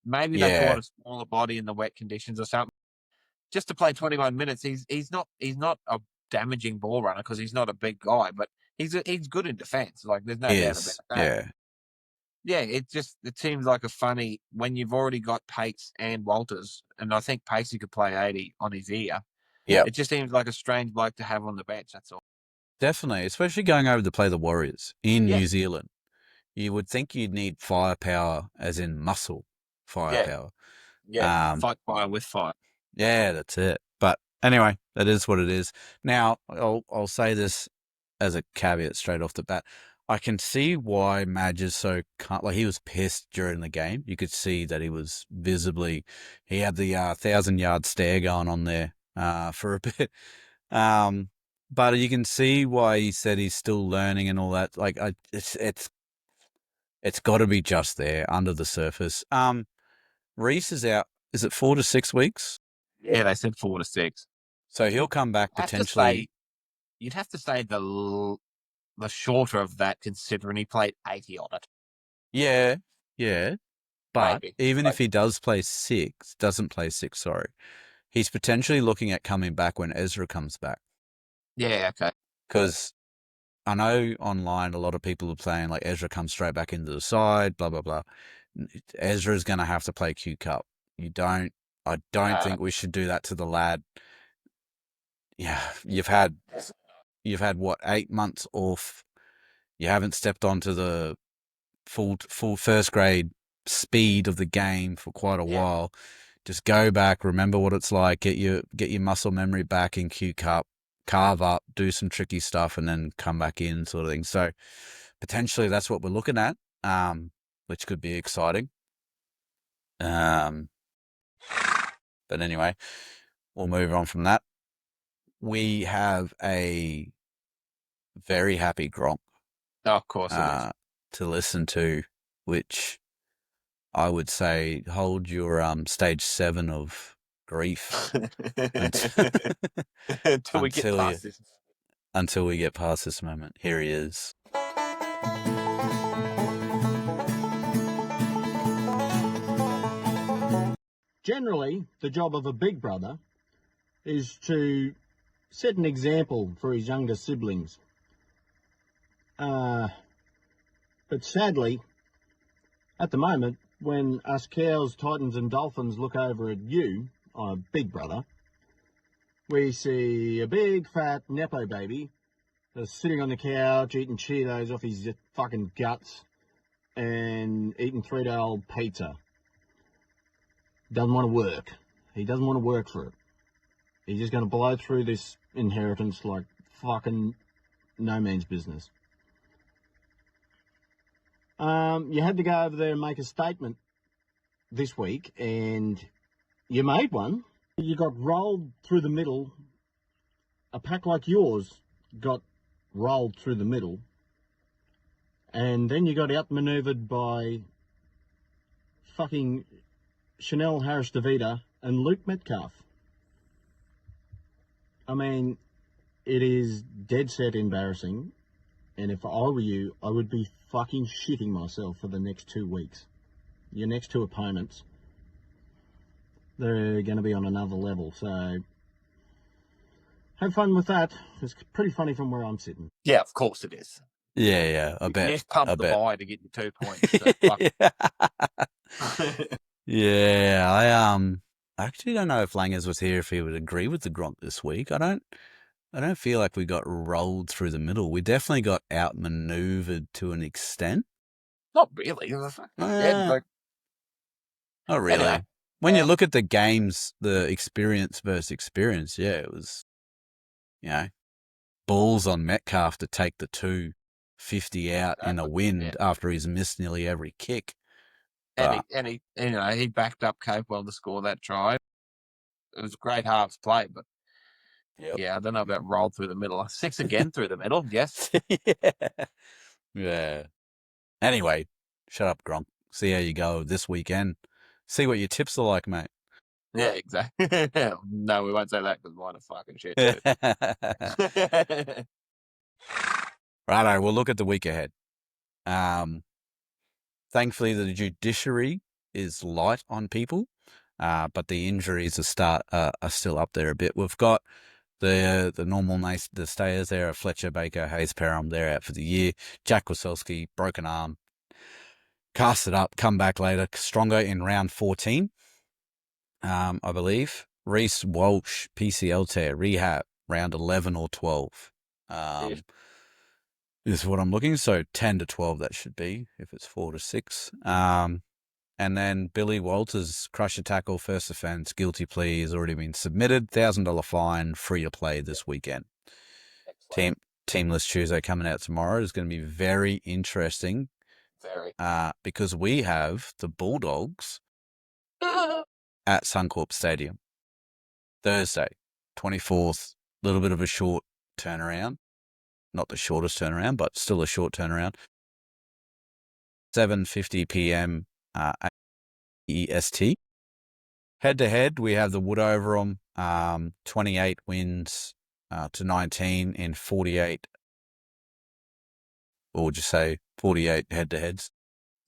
Maybe they thought
Yeah,
a smaller body in the wet conditions or something. Just to play 21 minutes, he's not a damaging ball runner because he's not a big guy, but he's good in defence. Like there's no
he
doubt about
is.
that.
Yeah.
Yeah, it seems like a funny when you've already got Pates and Walters, and I think Pacey could play 80 on his ear.
Yep.
It just seems like a strange bloke to have on the bench. That's all.
Definitely, especially going over to play the Warriors in
Yeah,
New Zealand. You would think you'd need firepower, as in muscle
yeah,
firepower.
yeah.
Um,
Fight fire with fire.
yeah, that's it. But anyway, that is what it is. Now, I'll say this as a caveat straight off the bat. I can see why Madge is so like he was pissed during the game. You could see that he was visibly he had the 1,000-yard stare going on there for a bit. But you can see why he said he's still learning and all that. Like it's got to be just there under the surface. Reece is out. Is it 4 to 6 weeks?
Yeah, they said 4 to 6.
So he'll come back
I have to say,
potentially.
you'd have to say the shorter of that, considering he played 80 on it.
Yeah, yeah. But
Maybe.
even
Like,
if he doesn't play 6, sorry, he's potentially looking at coming back when Ezra comes back.
yeah, okay.
Because I know online a lot of people are playing like Ezra comes straight back into the side, blah, blah, blah. Ezra's going to have to play Q Cup. I don't think we should do that to the lad. Yeah, you've had what, 8 months off. You haven't stepped onto the full first grade speed of the game for quite a
Yeah.
while. Just go back, remember what it's like, get your muscle memory back in Q Cup, carve up, do some tricky stuff, and then come back in, sort of thing. So potentially that's what we're looking at, which could be exciting. But anyway, we'll move on from that. We have a very happy Gronk
Oh, of course it is.
to listen to, which I would say hold your stage 7 of grief
Until we get past this.
until we get past this moment. Here he is.
Generally, the job of a big brother is to set an example for his younger siblings. But sadly, at the moment, when us cows, titans and dolphins look over at you, a big brother, we see a big fat nepo baby that's sitting on the couch eating Cheetos off his fucking guts and eating $3 pizza. Doesn't want to work. He doesn't want to work for it. He's just going to blow through this inheritance like fucking no man's business. You had to go over there and make a statement this week, and you made one. You got rolled through the middle. A pack like yours got rolled through the middle, and then you got outmaneuvered by fucking Chanel Harris-Davida and Luke Metcalf. I mean, it is dead set embarrassing, and if I were you, I would be fucking shitting myself for the next 2 weeks. Your next two opponents, they're going to be on another level, so have fun with that. It's pretty funny from where I'm sitting.
Yeah, of course it is.
Yeah, I bet.
You just pump the buy to get your 2 points. So fuck.
Yeah, I actually don't know if Langers was here if he would agree with the Gronk this week. I don't feel like we got rolled through the middle. We definitely got outmaneuvered to an extent.
Not really.
Not really.
Anyway,
when you look at the games, the experience versus experience, yeah, it was, balls on Metcalf to take the 250 out in a wind after he's missed nearly every kick.
And he backed up Capewell to score that try. It was a great halves play, but yeah, I don't know about rolled through the middle. 6 again through the middle, yes.
Yeah. Anyway, shut up, Gronk. See how you go this weekend. See what your tips are like, mate.
Yeah, exactly. No, we won't say that because mine are fucking shit too.
Righto, we'll look at the week ahead. Thankfully, the judiciary is light on people, but the injuries are still up there a bit. We've got the normal the stayers there are Fletcher, Baker, Hayes, Perham. They're out for the year. Jack Wasilski, broken arm. Cast it up, come back later. Stronger in round 14, I believe. Reece Walsh, PCL tear, rehab, round 11 or 12. Is what I'm looking. So 10 to 12 that should be, if it's 4 to 6. And then Billy Walters, crusher tackle, first offence, guilty plea has already been submitted. $1,000 fine, free to play this weekend. Teamless Tuesday coming out tomorrow is going to be very interesting.
Very.
Because we have the Bulldogs at Suncorp Stadium. Thursday, 24th, little bit of a short turnaround. Not the shortest turnaround, but still a short turnaround. 7:50 p.m. EST. Head-to-head, we have the Wood over them, 28 wins to 19 in 48. Or would you say 48 head-to-heads?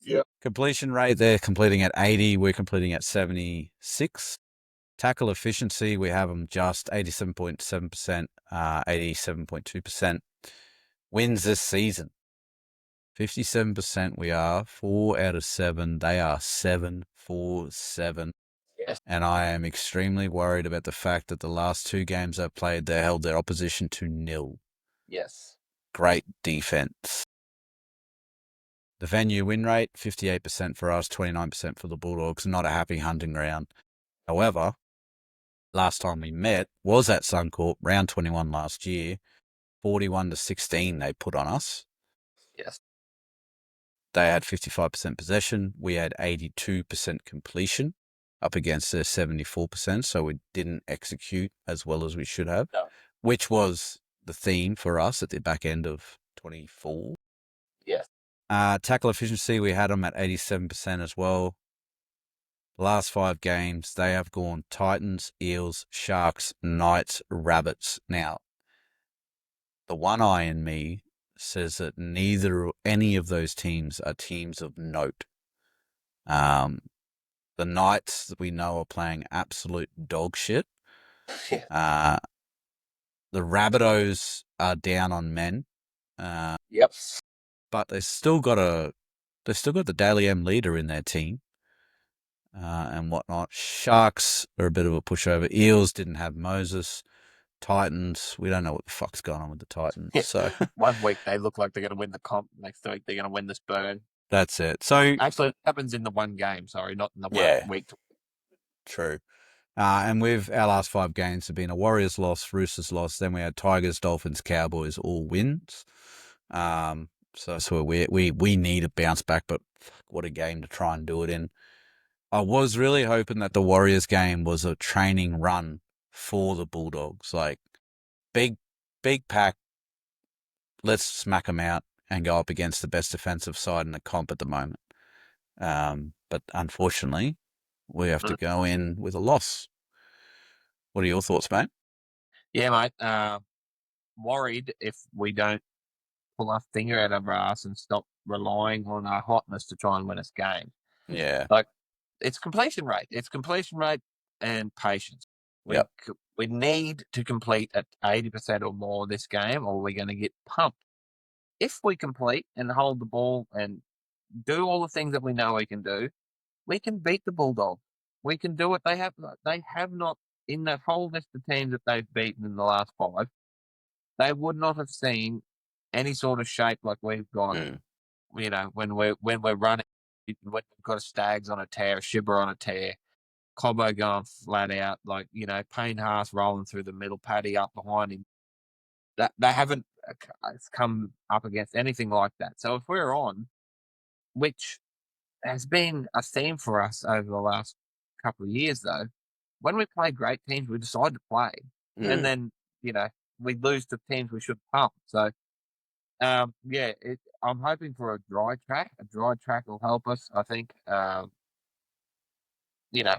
Yep.
Completion rate, they're completing at 80. We're completing at 76. Tackle efficiency, we have them just 87.7%, 87.2%. Wins this season, 57% we are, 4 out of 7. They are 7-4-7.
Yes.
And I am extremely worried about the fact that the last 2 games they've played, they held their opposition to 0.
Yes.
Great defense. The venue win rate, 58% for us, 29% for the Bulldogs. Not a happy hunting ground. However, last time we met was at Suncorp, round 21 last year. 41-16 they put on us.
Yes.
They had 55% possession. We had 82% completion up against their 74%. So we didn't execute as well as we should have, which was the theme for us at the back end of 24.
Yes.
Tackle efficiency, we had them at 87% as well. last 5 games, they have gone Titans, Eels, Sharks, Knights, Rabbits. Now, the one eye in me says that any of those teams are teams of note. The Knights that we know are playing absolute dog shit.
Yeah.
The Rabbitohs are down on men.
Yep.
But they still got the Daily M leader in their team, and whatnot. Sharks are a bit of a pushover. Eels didn't have Moses. Titans, we don't know what the fuck's going on with the Titans.
Yeah.
So
1 week they look like they're going to win the comp. Next week they're going to win the Spurn.
that's it. So
Actually, it happens in the one game. Sorry, not in the 1 week.
True. And with our last 5 games have been a Warriors loss, Roosters loss. Then we had Tigers, Dolphins, Cowboys, all wins. So we need a bounce back, but what a game to try and do it in. I was really hoping that the Warriors game was a training run for the Bulldogs. Like, big pack, let's smack them out and go up against the best defensive side in the comp at the moment. But unfortunately, we have to go in with a loss. What are your thoughts, mate?
Yeah, mate. Worried if we don't pull our finger out of our ass and stop relying on our hotness to try and win this game.
Yeah.
Like, it's completion rate. It's completion rate and patience. We need to complete at 80% or more this game, or we're going to get pumped. If we complete and hold the ball and do all the things that we know we can do, we can beat the Bulldogs. We can do it. They have not, in that whole list of teams that they've beaten in the last 5, they would not have seen any sort of shape like we've got. You know, when we're running, we've got a Stags on a tear, a Shibber on a tear, Cobbo going flat out, like, you know, Payne Haas rolling through the middle, Paddy up behind him. That they haven't come up against anything like that. So if we're on, which has been a theme for us over the last couple of years, though, when we play great teams, we decide to play, and then, you know, we lose to teams we should pump. So, yeah, I'm hoping for a dry track. A dry track will help us, I think. You know,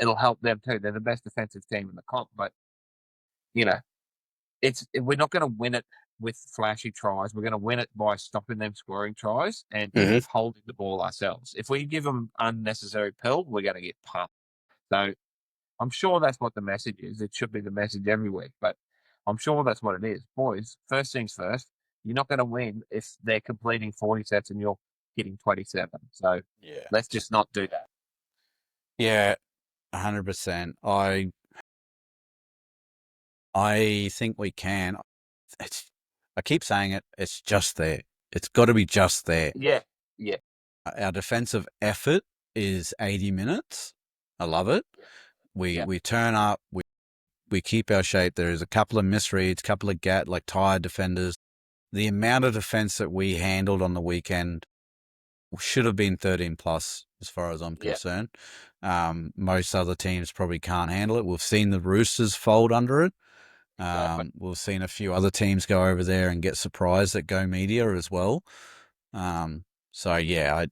it'll help them too. They're the best defensive team in the comp, but, you know, we're not going to win it with flashy tries. We're going to win it by stopping them scoring tries and holding the ball ourselves. If we give them unnecessary pill, we're going to get pumped. So I'm sure that's what the message is. It should be the message every week, but I'm sure that's what it is. Boys, first things first, you're not going to win if they're completing 40 sets and you're hitting 27. So let's just not do that.
Yeah, 100%. I think we can. I keep saying it. It's just there. It's got to be just there.
Yeah.
Our defensive effort is 80 minutes. I love it. We turn up. We keep our shape. There's a couple of misreads, couple of tired defenders. The amount of defense that we handled on the weekend should have been 13 plus, as far as I'm concerned. Most other teams probably can't handle it. We've seen the Roosters fold under it. We've seen a few other teams go over there and get surprised at Go Media as well. So yeah,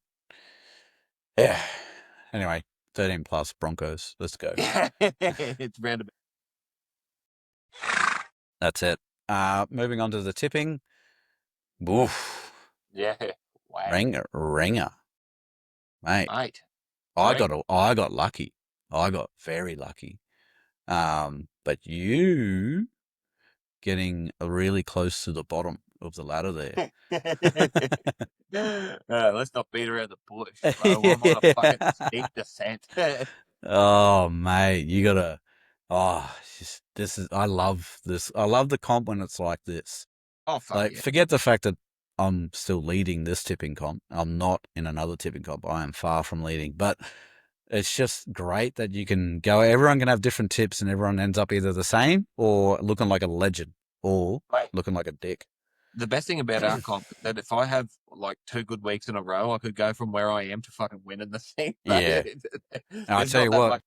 Anyway, 13 plus Broncos. Let's go.
It's random.
That's it. Moving on to the tipping. Oof.
Yeah. Wow.
Ringer. Mate. I got lucky. I got very lucky. But you getting really close to the bottom of the ladder there.
Let's not beat around the bush, bro. I'm on a fucking steep descent.
Oh, mate, you gotta. Oh, I love this. I love the comp when it's like this.
Oh, fuck
Forget the fact that I'm still leading this tipping comp. I'm not in another tipping comp. I am far from leading, but it's just great that you can go. Everyone can have different tips, and everyone ends up either the same or looking like a legend or looking like a dick.
The best thing about our comp is that if I have like 2 good weeks in a row, I could go from where I am to fucking winning the thing.
Yeah. I tell you what,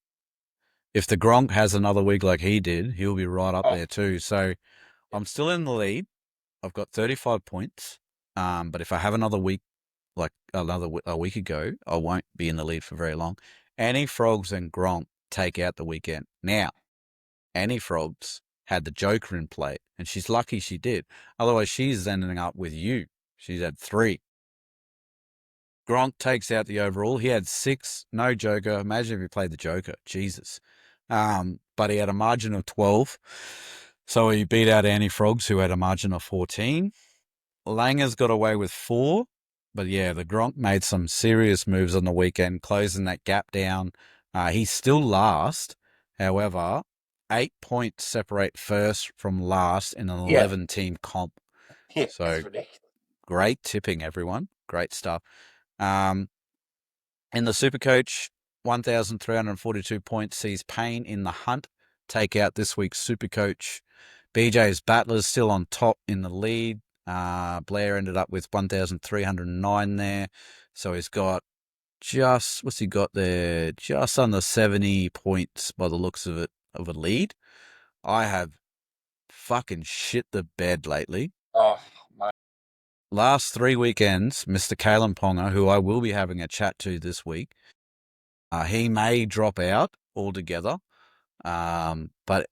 if the Gronk has another week like he did, he'll be right up there too. So I'm still in the lead. I've got 35 points. But if I have another week, like a week ago, I won't be in the lead for very long. Annie Frogs and Gronk take out the weekend. Now, Annie Frogs had the Joker in play, and she's lucky she did. Otherwise, she's ending up with you. She's had 3. Gronk takes out the overall. He had 6, no Joker. Imagine if he played the Joker. Jesus. But he had a margin of 12. So he beat out Annie Frogs, who had a margin of 14. Langer's got away with 4. But yeah, the Gronk made some serious moves on the weekend, closing that gap down. He's still last. However, 8 points separate first from last in an 11-team comp.
Yeah,
So
that's ridiculous.
Great tipping, everyone. Great stuff. In the Supercoach, 1,342 points sees Payne in the hunt take out this week's Supercoach. BJ's Battler's still on top in the lead. Blair ended up with 1,309 there. So he's got what's he got there? Just under 70 points by the looks of it, of a lead. I have fucking shit the bed lately.
Oh, mate.
Last 3 weekends, Mr. Kalen Ponga, who I will be having a chat to this week, he may drop out altogether. But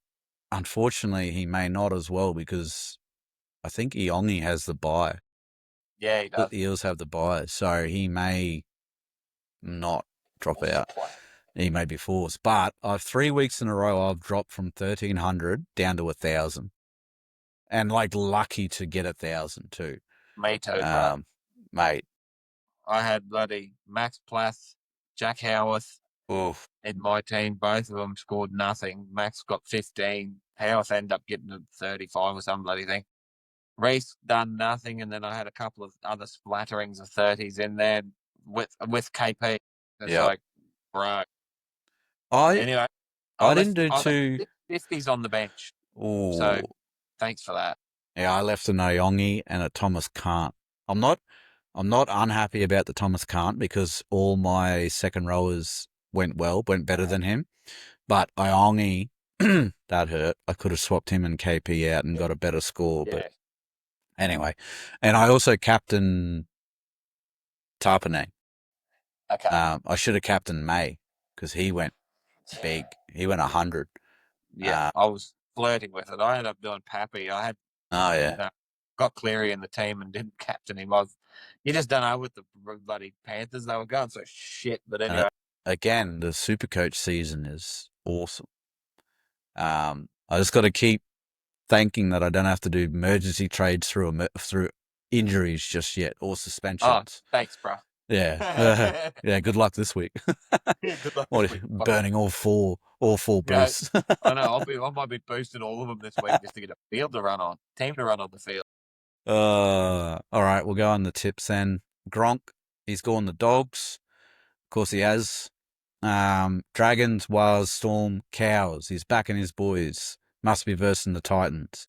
unfortunately, he may not as well because I think Iongi has the bye.
Yeah, he does.
The Eels have the bye, so he may not drop out. He may be forced. But 3 weeks in a row, I've dropped from 1,300 down to 1,000. And lucky to get 1,000 too.
Me too, bro.
Mate.
I had bloody Max Plath, Jack Howarth in my team. Both of them scored nothing. Max got 15. Howarth ended up getting to 35 or some bloody thing. Reece done nothing, and then I had a couple of other splatterings of 30s in there with KP. It's bro. Anyway,
I didn't do too.
50s on the bench.
Ooh.
So thanks for that.
Yeah, I left an Iongi and a Thomas Cant. I'm not unhappy about the Thomas Cant because all my second rowers went better than him. But Iongi, that hurt. I could have swapped him and KP out and got a better score. But anyway, and I also captained Tarpanay.
Okay.
I should have captained May because he went big. He went 100.
Yeah, I was flirting with it. I ended up doing Pappy. I had got Cleary in the team and didn't captain him. You just don't know with the bloody Panthers. They were going so shit. But anyway.
Again, the Supercoach season is awesome. I just got to keep thanking that I don't have to do emergency trades through injuries just yet or suspensions.
Oh, thanks, bro.
Yeah. Yeah, good luck this week.
Good luck
this week. Burning all four boosts.
I know. I might be boosting all of them this week just to get a field to run on. Team to run on the field.
All right, we'll go on the tips then. Gronk, he's gone the Dogs. Of course he has. Dragons, Wales, Storm, Cows. He's backing his boys. Must be versing the Titans.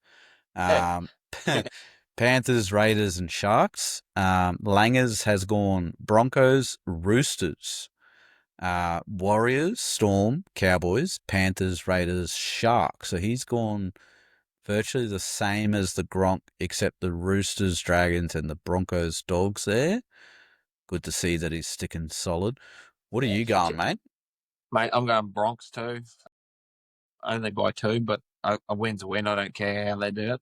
Panthers, Raiders, and Sharks. Langers has gone Broncos, Roosters. Warriors, Storm, Cowboys, Panthers, Raiders, Sharks. So he's gone virtually the same as the Gronk, except the Roosters, Dragons, and the Broncos, Dogs there. Good to see that he's sticking solid. What are you going, mate?
Mate, I'm going Bronx too. Only by 2, but a win's a win. I don't care how they do it.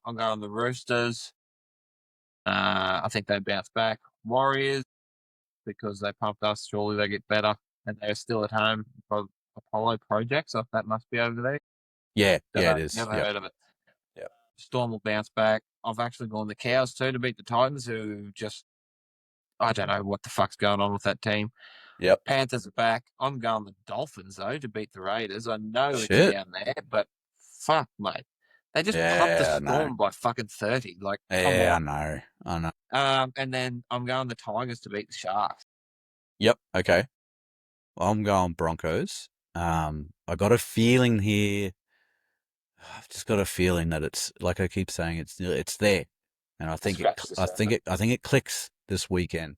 I'm going the Roosters. I think they bounce back. Warriors, because they pumped us. Surely they get better. And they're still at home for Apollo Project, so that must be over there.
Yeah, it is.
Never heard of it.
Yep.
Storm will bounce back. I've actually gone the Cows too to beat the Titans, who just, I don't know what the fuck's going on with that team.
Yep.
Panthers are back. I'm going the Dolphins though to beat the Raiders. I know it's down there, but fuck, mate. They just pumped the Storm by fucking 30. Come on.
I know.
And then I'm going the Tigers to beat the Sharks.
Yep. Okay. Well, I'm going Broncos. I got a feeling here. I've just got a feeling that it's like I keep saying it's there, and I think it clicks this weekend.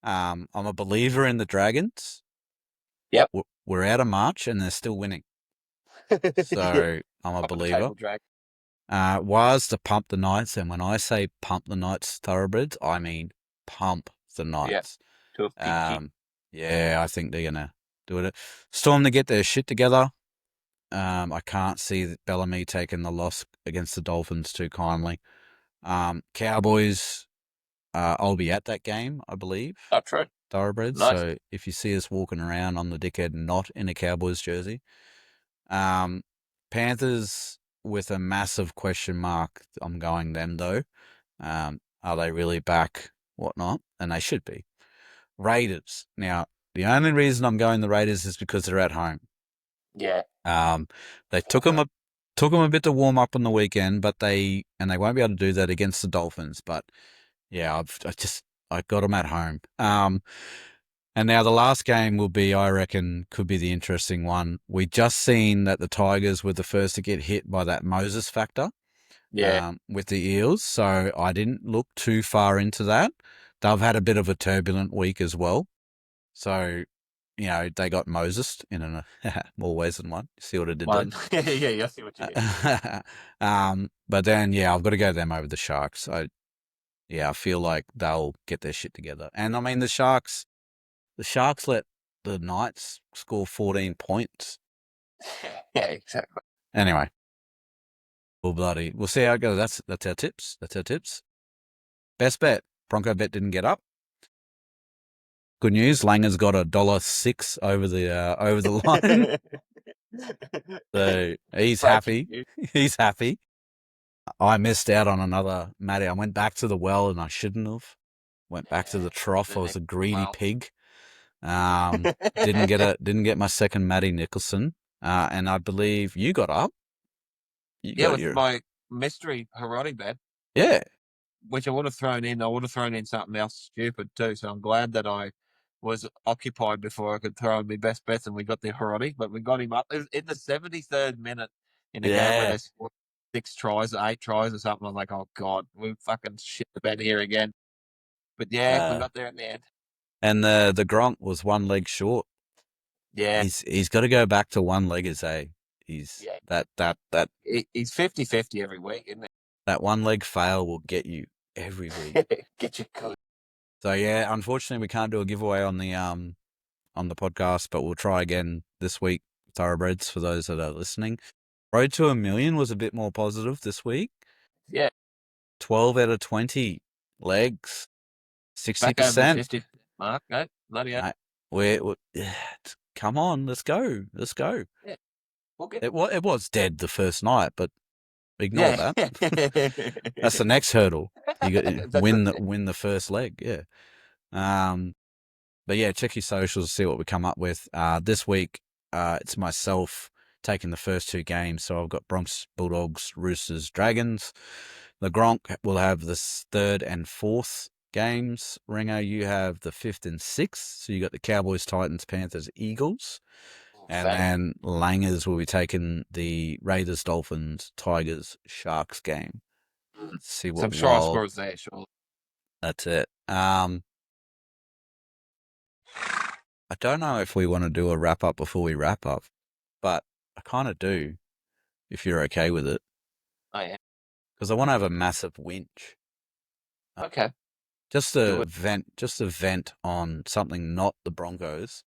I'm a believer in the Dragons.
Yep.
We're out of March and they're still winning. So I'm a believer. Was to pump the Knights, and when I say pump the Knights thoroughbreds, I mean pump the Knights.
Yeah.
Yeah, I think they're gonna do it. Storm to get their shit together. I can't see Bellamy taking the loss against the Dolphins too kindly. Cowboys, I'll be at that game, I believe.
Oh, true.
Thoroughbreds.
Nice.
So if you see us walking around on the dickhead not in a Cowboys jersey. Panthers with a massive question mark. I'm going them though. Are they really back? Whatnot? And they should be. Raiders. Now, the only reason I'm going the Raiders is because they're at home.
Yeah.
They took them a bit to warm up on the weekend, but they won't be able to do that against the Dolphins. But yeah, I got them at home. And now the last game will be, I reckon, could be the interesting one. We just seen that the Tigers were the first to get hit by that Moses factor.
Yeah.
With the Eels, so I didn't look too far into that. They've had a bit of a turbulent week as well. So, they got Moses in more ways than one. See what I did
One. Yeah, I see what you did.
But then, I've got to go them over the Sharks. I feel like they'll get their shit together. And I mean, the Sharks let the Knights score 14 points.
Yeah, exactly.
Anyway. We'll see how it goes. That's our tips. Best bet. Bronco Bet didn't get up. Good news. Langer's got $1.06 over the line. So he's happy. He's happy. I missed out on another Matty. I went back to the well and I shouldn't have. Went back to the trough. I was a greedy pig. Didn't get my second Matty Nicholson. And I believe you got up.
With my mystery Harodi bet.
Yeah.
Which I would have thrown in. I would have thrown in something else stupid too. So I'm glad that I was occupied before I could throw in my best bets, and we got the Harodi. But we got him up in the 73rd minute in a game where they scored 8 tries or something. I was like, oh God, we fucking shit the bed here again. But we got there in the end. And
the Gronk was one leg short.
Yeah.
He's got to go back to one leggers, eh? He's
50-50 every week, isn't it?
That one leg fail will get you every week.
Get you good.
So unfortunately we can't do a giveaway on the podcast, but we'll try again this week. Thoroughbreds for those that are listening. Road to 1 million was a bit more positive this week.
Yeah.
12 out of 20 legs. 60%.
Back over the 50 mark, no? Bloody hell.
Come on, let's go.
Yeah. We'll get
it was dead the first night, but ignore that. That's the next hurdle. You got win the first leg, yeah. But check your socials, see what we come up with. This week, it's myself taking the first 2 games. So I've got Bronx, Bulldogs, Roosters, Dragons. The Gronk will have the 3rd and 4th games. Ringo, you have the 5th and 6th. So you got the Cowboys, Titans, Panthers, Eagles. And then Langers will be taking the Raiders, Dolphins, Tigers, Sharks game. Let's see what.
So I'm sure I'll score there, sure.
That's it. I don't know if we want to do a wrap up before we wrap up, but I kind of do, if you're okay with it.
Oh yeah.
Because I want to have a massive whinge.
Okay.
Just a vent on something not the Broncos.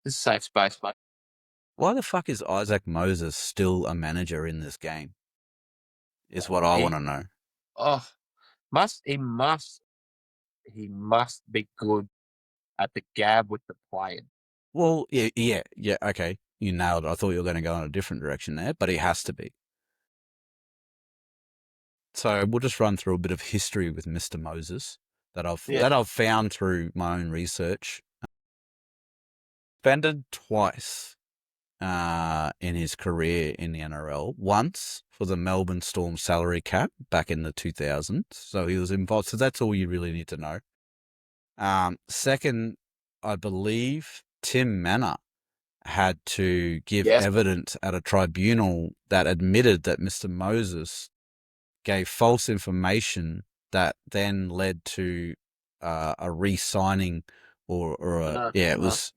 This is safe space, mate.
Why the fuck is Isaac Moses still a manager in this game? Is what I want to know.
Oh, he must be good at the gab with the players.
Well, yeah, okay. You nailed it. I thought you were going to go in a different direction there, but he has to be. So we'll just run through a bit of history with Mr. Moses that I've found through my own research. Suspended twice in his career in the NRL. Once for the Melbourne Storm salary cap back in the 2000s. So he was involved. So that's all you really need to know. Second, I believe Tim Manor had to give evidence at a tribunal that admitted that Mr. Moses gave false information that then led to a re-signing balls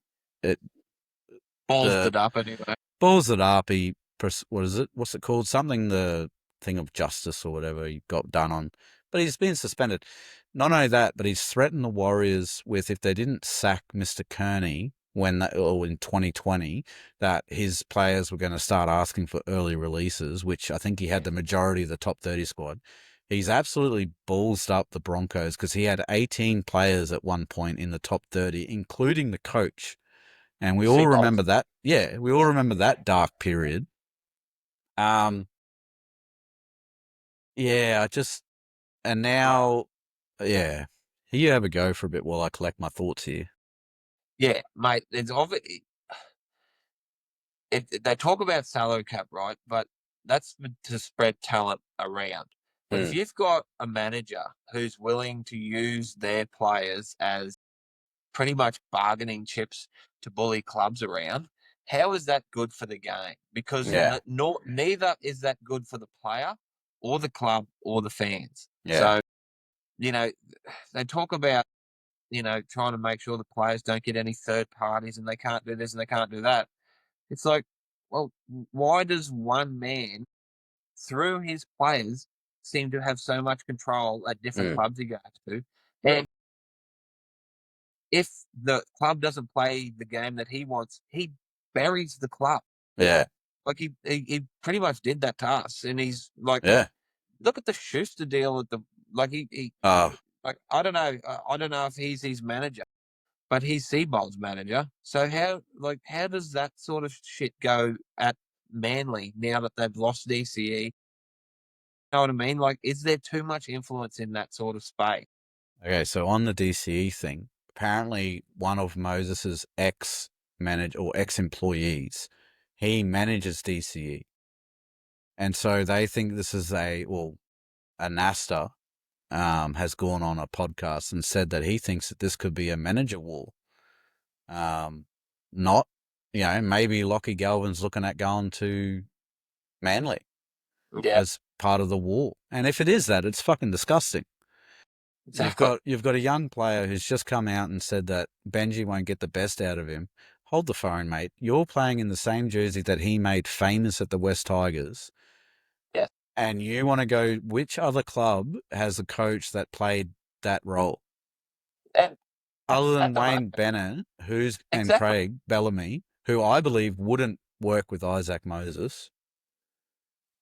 it up anyway.
Balls it up. What is it? What's it called? Something, the thing of justice or whatever he got done on. But he's been suspended. not only that, but he's threatened the Warriors with if they didn't sack Mr. Kearney in 2020, that his players were going to start asking for early releases, which I think he had the majority of the top 30 squad. He's absolutely ballsed up the Broncos because he had 18 players at one point in the top 30, including the coach. And we all remember that. Yeah, we all remember that dark period. Yeah, and now, yeah. You have a go for a bit while I collect my thoughts here.
Yeah, mate. It's obviously they talk about salary cap, right? But that's to spread talent around. But if you've got a manager who's willing to use their players as pretty much bargaining chips to bully clubs around, how is that good for the game? Because neither is that good for the player or the club or the fans.
Yeah.
So, they talk about, trying to make sure the players don't get any third parties and they can't do this and they can't do that. It's like, well, why does one man, through his players, seem to have so much control at different clubs he goes to? And if the club doesn't play the game that he wants, he buries the club.
Yeah.
Like he pretty much did that to us, and he's like, look at the Schuster deal at the like I don't know if he's his manager, but he's Seabold's manager. So how does that sort of shit go at Manly now that they've lost DCE? You know what I mean? Like, is there too much influence in that sort of space?
Okay, so on the DCE thing, apparently one of Moses's ex-employees, he manages DCE. And so they think this is a Nasta has gone on a podcast and said that he thinks that this could be a manager war. Not, maybe Lockie Galvin's looking at going to Manly as part of the war. And if it is that, it's fucking disgusting. Exactly. You've got a young player who's just come out and said that Benji won't get the best out of him. Hold the phone, mate. You're playing in the same jersey that he made famous at the West Tigers.
Yeah.
And you want to go, which other club has a coach that played that role? Other than Wayne Bennett, and Craig Bellamy, who I believe wouldn't work with Isaac Moses.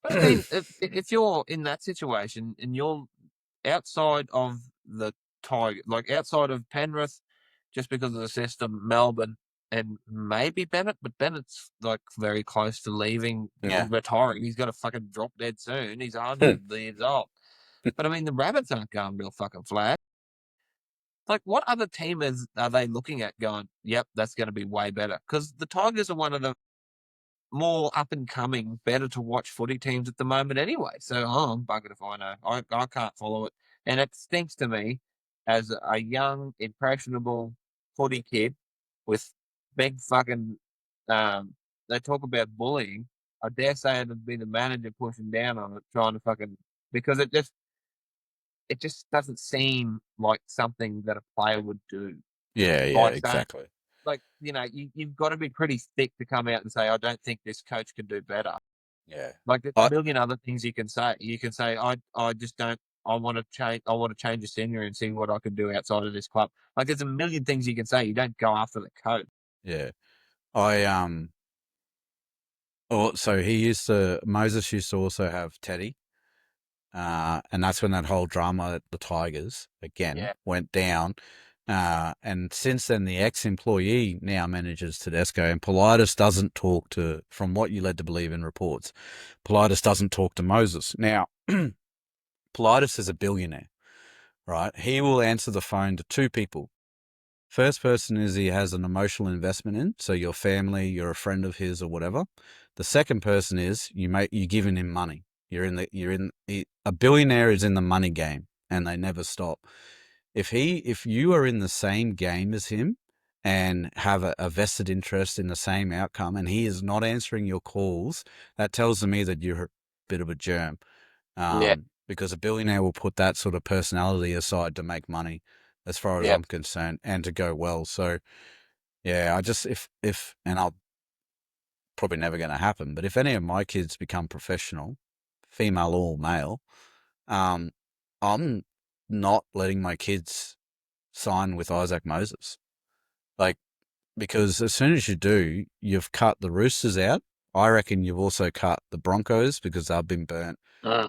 But I mean, if you're in that situation and you're outside of the Tiger, like outside of Penrith, just because of the system, Melbourne, and maybe Bennett, but Bennett's like very close to leaving, retiring. He's got to fucking drop dead soon. He's 100 years old. But I mean, the Rabbits aren't going real fucking flat. Like, what other team are they looking at going, yep, that's going to be way better? Because the Tigers are one of the more up and coming, better to watch footy teams at the moment anyway. So I'm buggered if I know. I can't follow it. And it stinks to me as a young, impressionable footy kid with big fucking, they talk about bullying. I dare say it'd be the manager pushing down on it, trying to fucking, because it just doesn't seem like something that a player would do.
Yeah, exactly.
Like, you've got to be pretty thick to come out and say, I don't think this coach can do better.
Yeah.
Like, there's a million other things you can say. You can say, I just don't, I want to change the scenery and see what I can do outside of this club. Like, there's a million things you can say. You don't go after the coach.
Yeah. So Moses used to also have Teddy. And that's when that whole drama at the Tigers again went down. And since then, the ex-employee now manages Tedesco, and Politis doesn't talk to, from what you led to believe in reports, Politis doesn't talk to Moses. Now, Politis is a billionaire, right? He will answer the phone to two people. First person is he has an emotional investment in, so your family, you're a friend of his or whatever. The second person is you're giving him money. A billionaire is in the money game, and they never stop. If you are in the same game as him and have a vested interest in the same outcome, and he is not answering your calls, that tells me that you're a bit of a germ. Because a billionaire will put that sort of personality aside to make money, as far as I'm concerned, and to go well. So, yeah, I just and I'll probably never going to happen, but if any of my kids become professional, female or male, I'm not letting my kids sign with Isaac Moses. Like, because as soon as you do, you've cut the Roosters out. I reckon you've also cut the Broncos because they've been burnt. I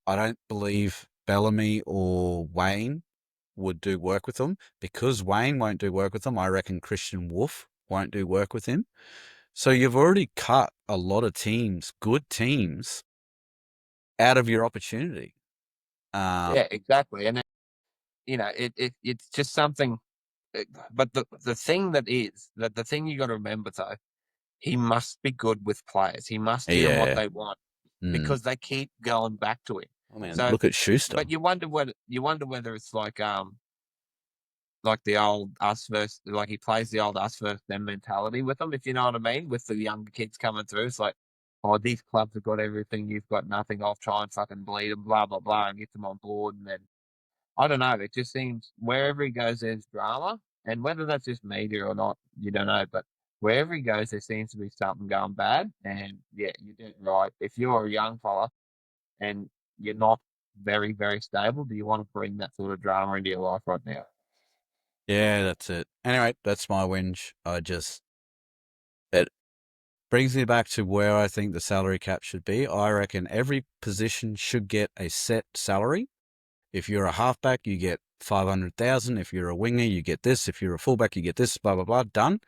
don't believe Bellamy or Wayne would do work with them. Because Wayne won't do work with them, I reckon Christian Wolf won't do work with him. So you've already cut a lot of teams, good teams, out of your opportunity.
Yeah, exactly. And, it's just something. But the thing that the thing you got to remember, though, he must be good with players. He must give them what they want because they keep going back to him.
I mean,
So,
look at Schuster.
but you wonder whether it's like the old us versus, like he plays the old us versus them mentality with them, if you know what I mean, with the younger kids coming through. It's like, oh, these clubs have got everything, you've got nothing. I'll try and fucking bleed them, blah blah blah, and get them on board. And then I don't know. It just seems wherever he goes, there's drama, and whether that's just media or not, you don't know. But wherever he goes, there seems to be something going bad. And yeah, you did right. If you're a young fella and you're not very, very stable, do you want to bring that sort of drama into your life right now?
Yeah, that's it. Anyway, that's my whinge. It brings me back to where I think the salary cap should be. I reckon every position should get a set salary. If you're a halfback, you get 500,000. If you're a winger, you get this. If you're a fullback, you get this, blah, blah, blah. Done.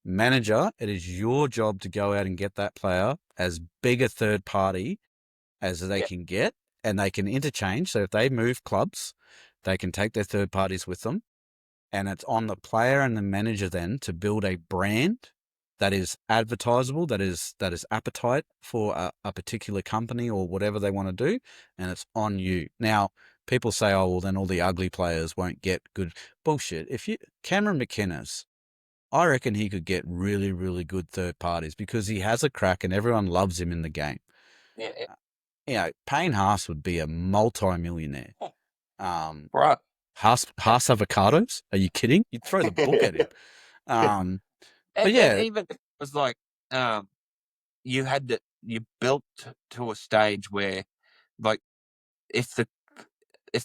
Manager, it is your job to go out and get that player as big a third party as they can get, and they can interchange. So if they move clubs, they can take their third parties with them. And it's on the player and the manager then to build a brand that is advertisable, that is appetite for a particular company or whatever they want to do, and it's on you. Now, people say, oh, well, then all the ugly players won't get good. Bullshit. Cameron McInnes, I reckon he could get really, really good third parties because he has a crack and everyone loves him in the game.
Yeah.
Payne Haas would be a multi-millionaire.
Right.
Haas avocados? Are you kidding? You'd throw the book at him. But yeah,
and even it was like you built to a stage where, like, if the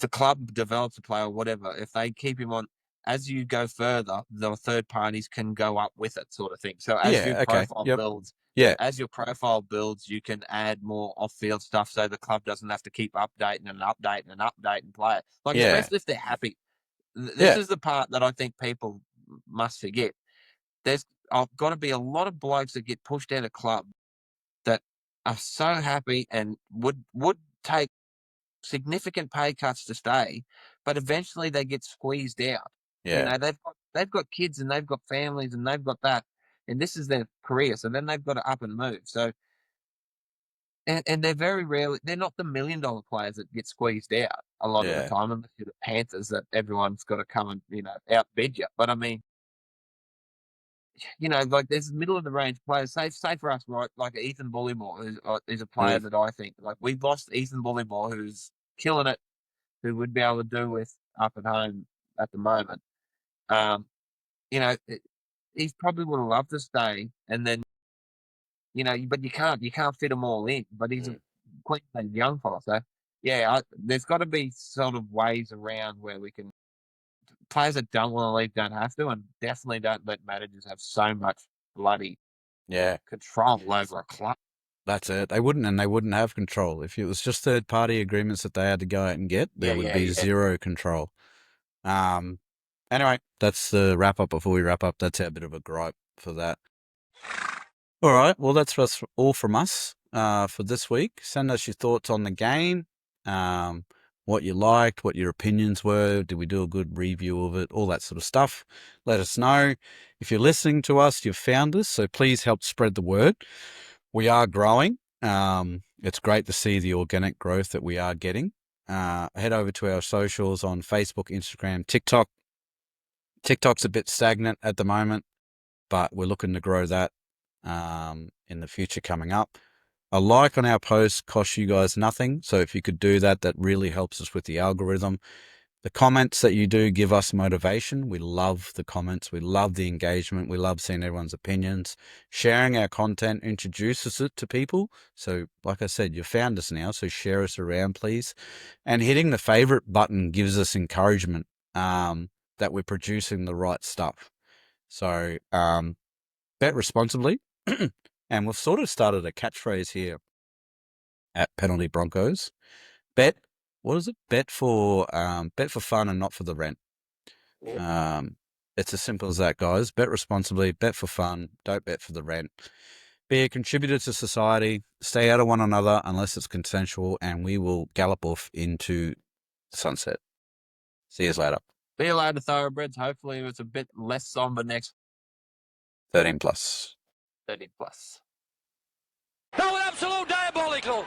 club develops a player or whatever, if they keep him on, as you go further, the third parties can go up with it, sort of thing. So as your profile builds, as your profile builds, you can add more off-field stuff, so the club doesn't have to keep updating and play it. Like, especially if they're happy. This is the part that I think people must forget. There's got to be a lot of blokes that get pushed out of club that are so happy and would take significant pay cuts to stay, but eventually they get squeezed out.
Yeah.
They've got kids and they've got families and they've got that, and this is their career. So then they've got to up and move. So and they're very rarely, they're not the $1 million players that get squeezed out a lot of the time, unless you're the Panthers that everyone's got to come and outbid you. But I mean, like there's middle of the range players. Say for us, right? Like Ethan Bullymore is a player that I think, like, we've lost Ethan Bullymore, who's killing it, who would be able to do with up at home at the moment. He's probably would have loved to stay, and then but you can't fit them all in. But he's a Queensland young fella, so there's got to be sort of ways around where we can. Players that don't want to leave don't have to, and definitely don't let managers have so much bloody control over a club.
That's it. They wouldn't have control. If it was just third-party agreements that they had to go out and get, there would be zero control. Anyway, that's the wrap-up. Before we wrap up, that's our bit of a gripe for that. All right, well, that's all from us for this week. Send us your thoughts on the game, what you liked, what your opinions were. Did we do a good review of it? All that sort of stuff. Let us know. If you're listening to us, you've found us, so please help spread the word. We are growing. It's great to see the organic growth that we are getting. Head over to our socials on Facebook, Instagram, TikTok. TikTok's a bit stagnant at the moment, but we're looking to grow that in the future coming up. A like on our post costs you guys nothing, so if you could do that, that really helps us with the algorithm. The comments that you do give us motivation. We love the comments. We love the engagement. We love seeing everyone's opinions. Sharing our content introduces it to people. So, like I said, you found us now, so share us around, please. And hitting the favorite button gives us encouragement that we're producing the right stuff. So, bet responsibly. And we've sort of started a catchphrase here at Penalty Broncos. Bet. What is it? Bet for fun and not for the rent. It's as simple as that, guys. Bet responsibly, bet for fun, don't bet for the rent. Be a contributor to society, stay out of one another unless it's consensual, and we will gallop off into the sunset. See you later.
See you later, thoroughbreds. Hopefully it's a bit less somber next
13+.
30+.
That was absolute diabolical.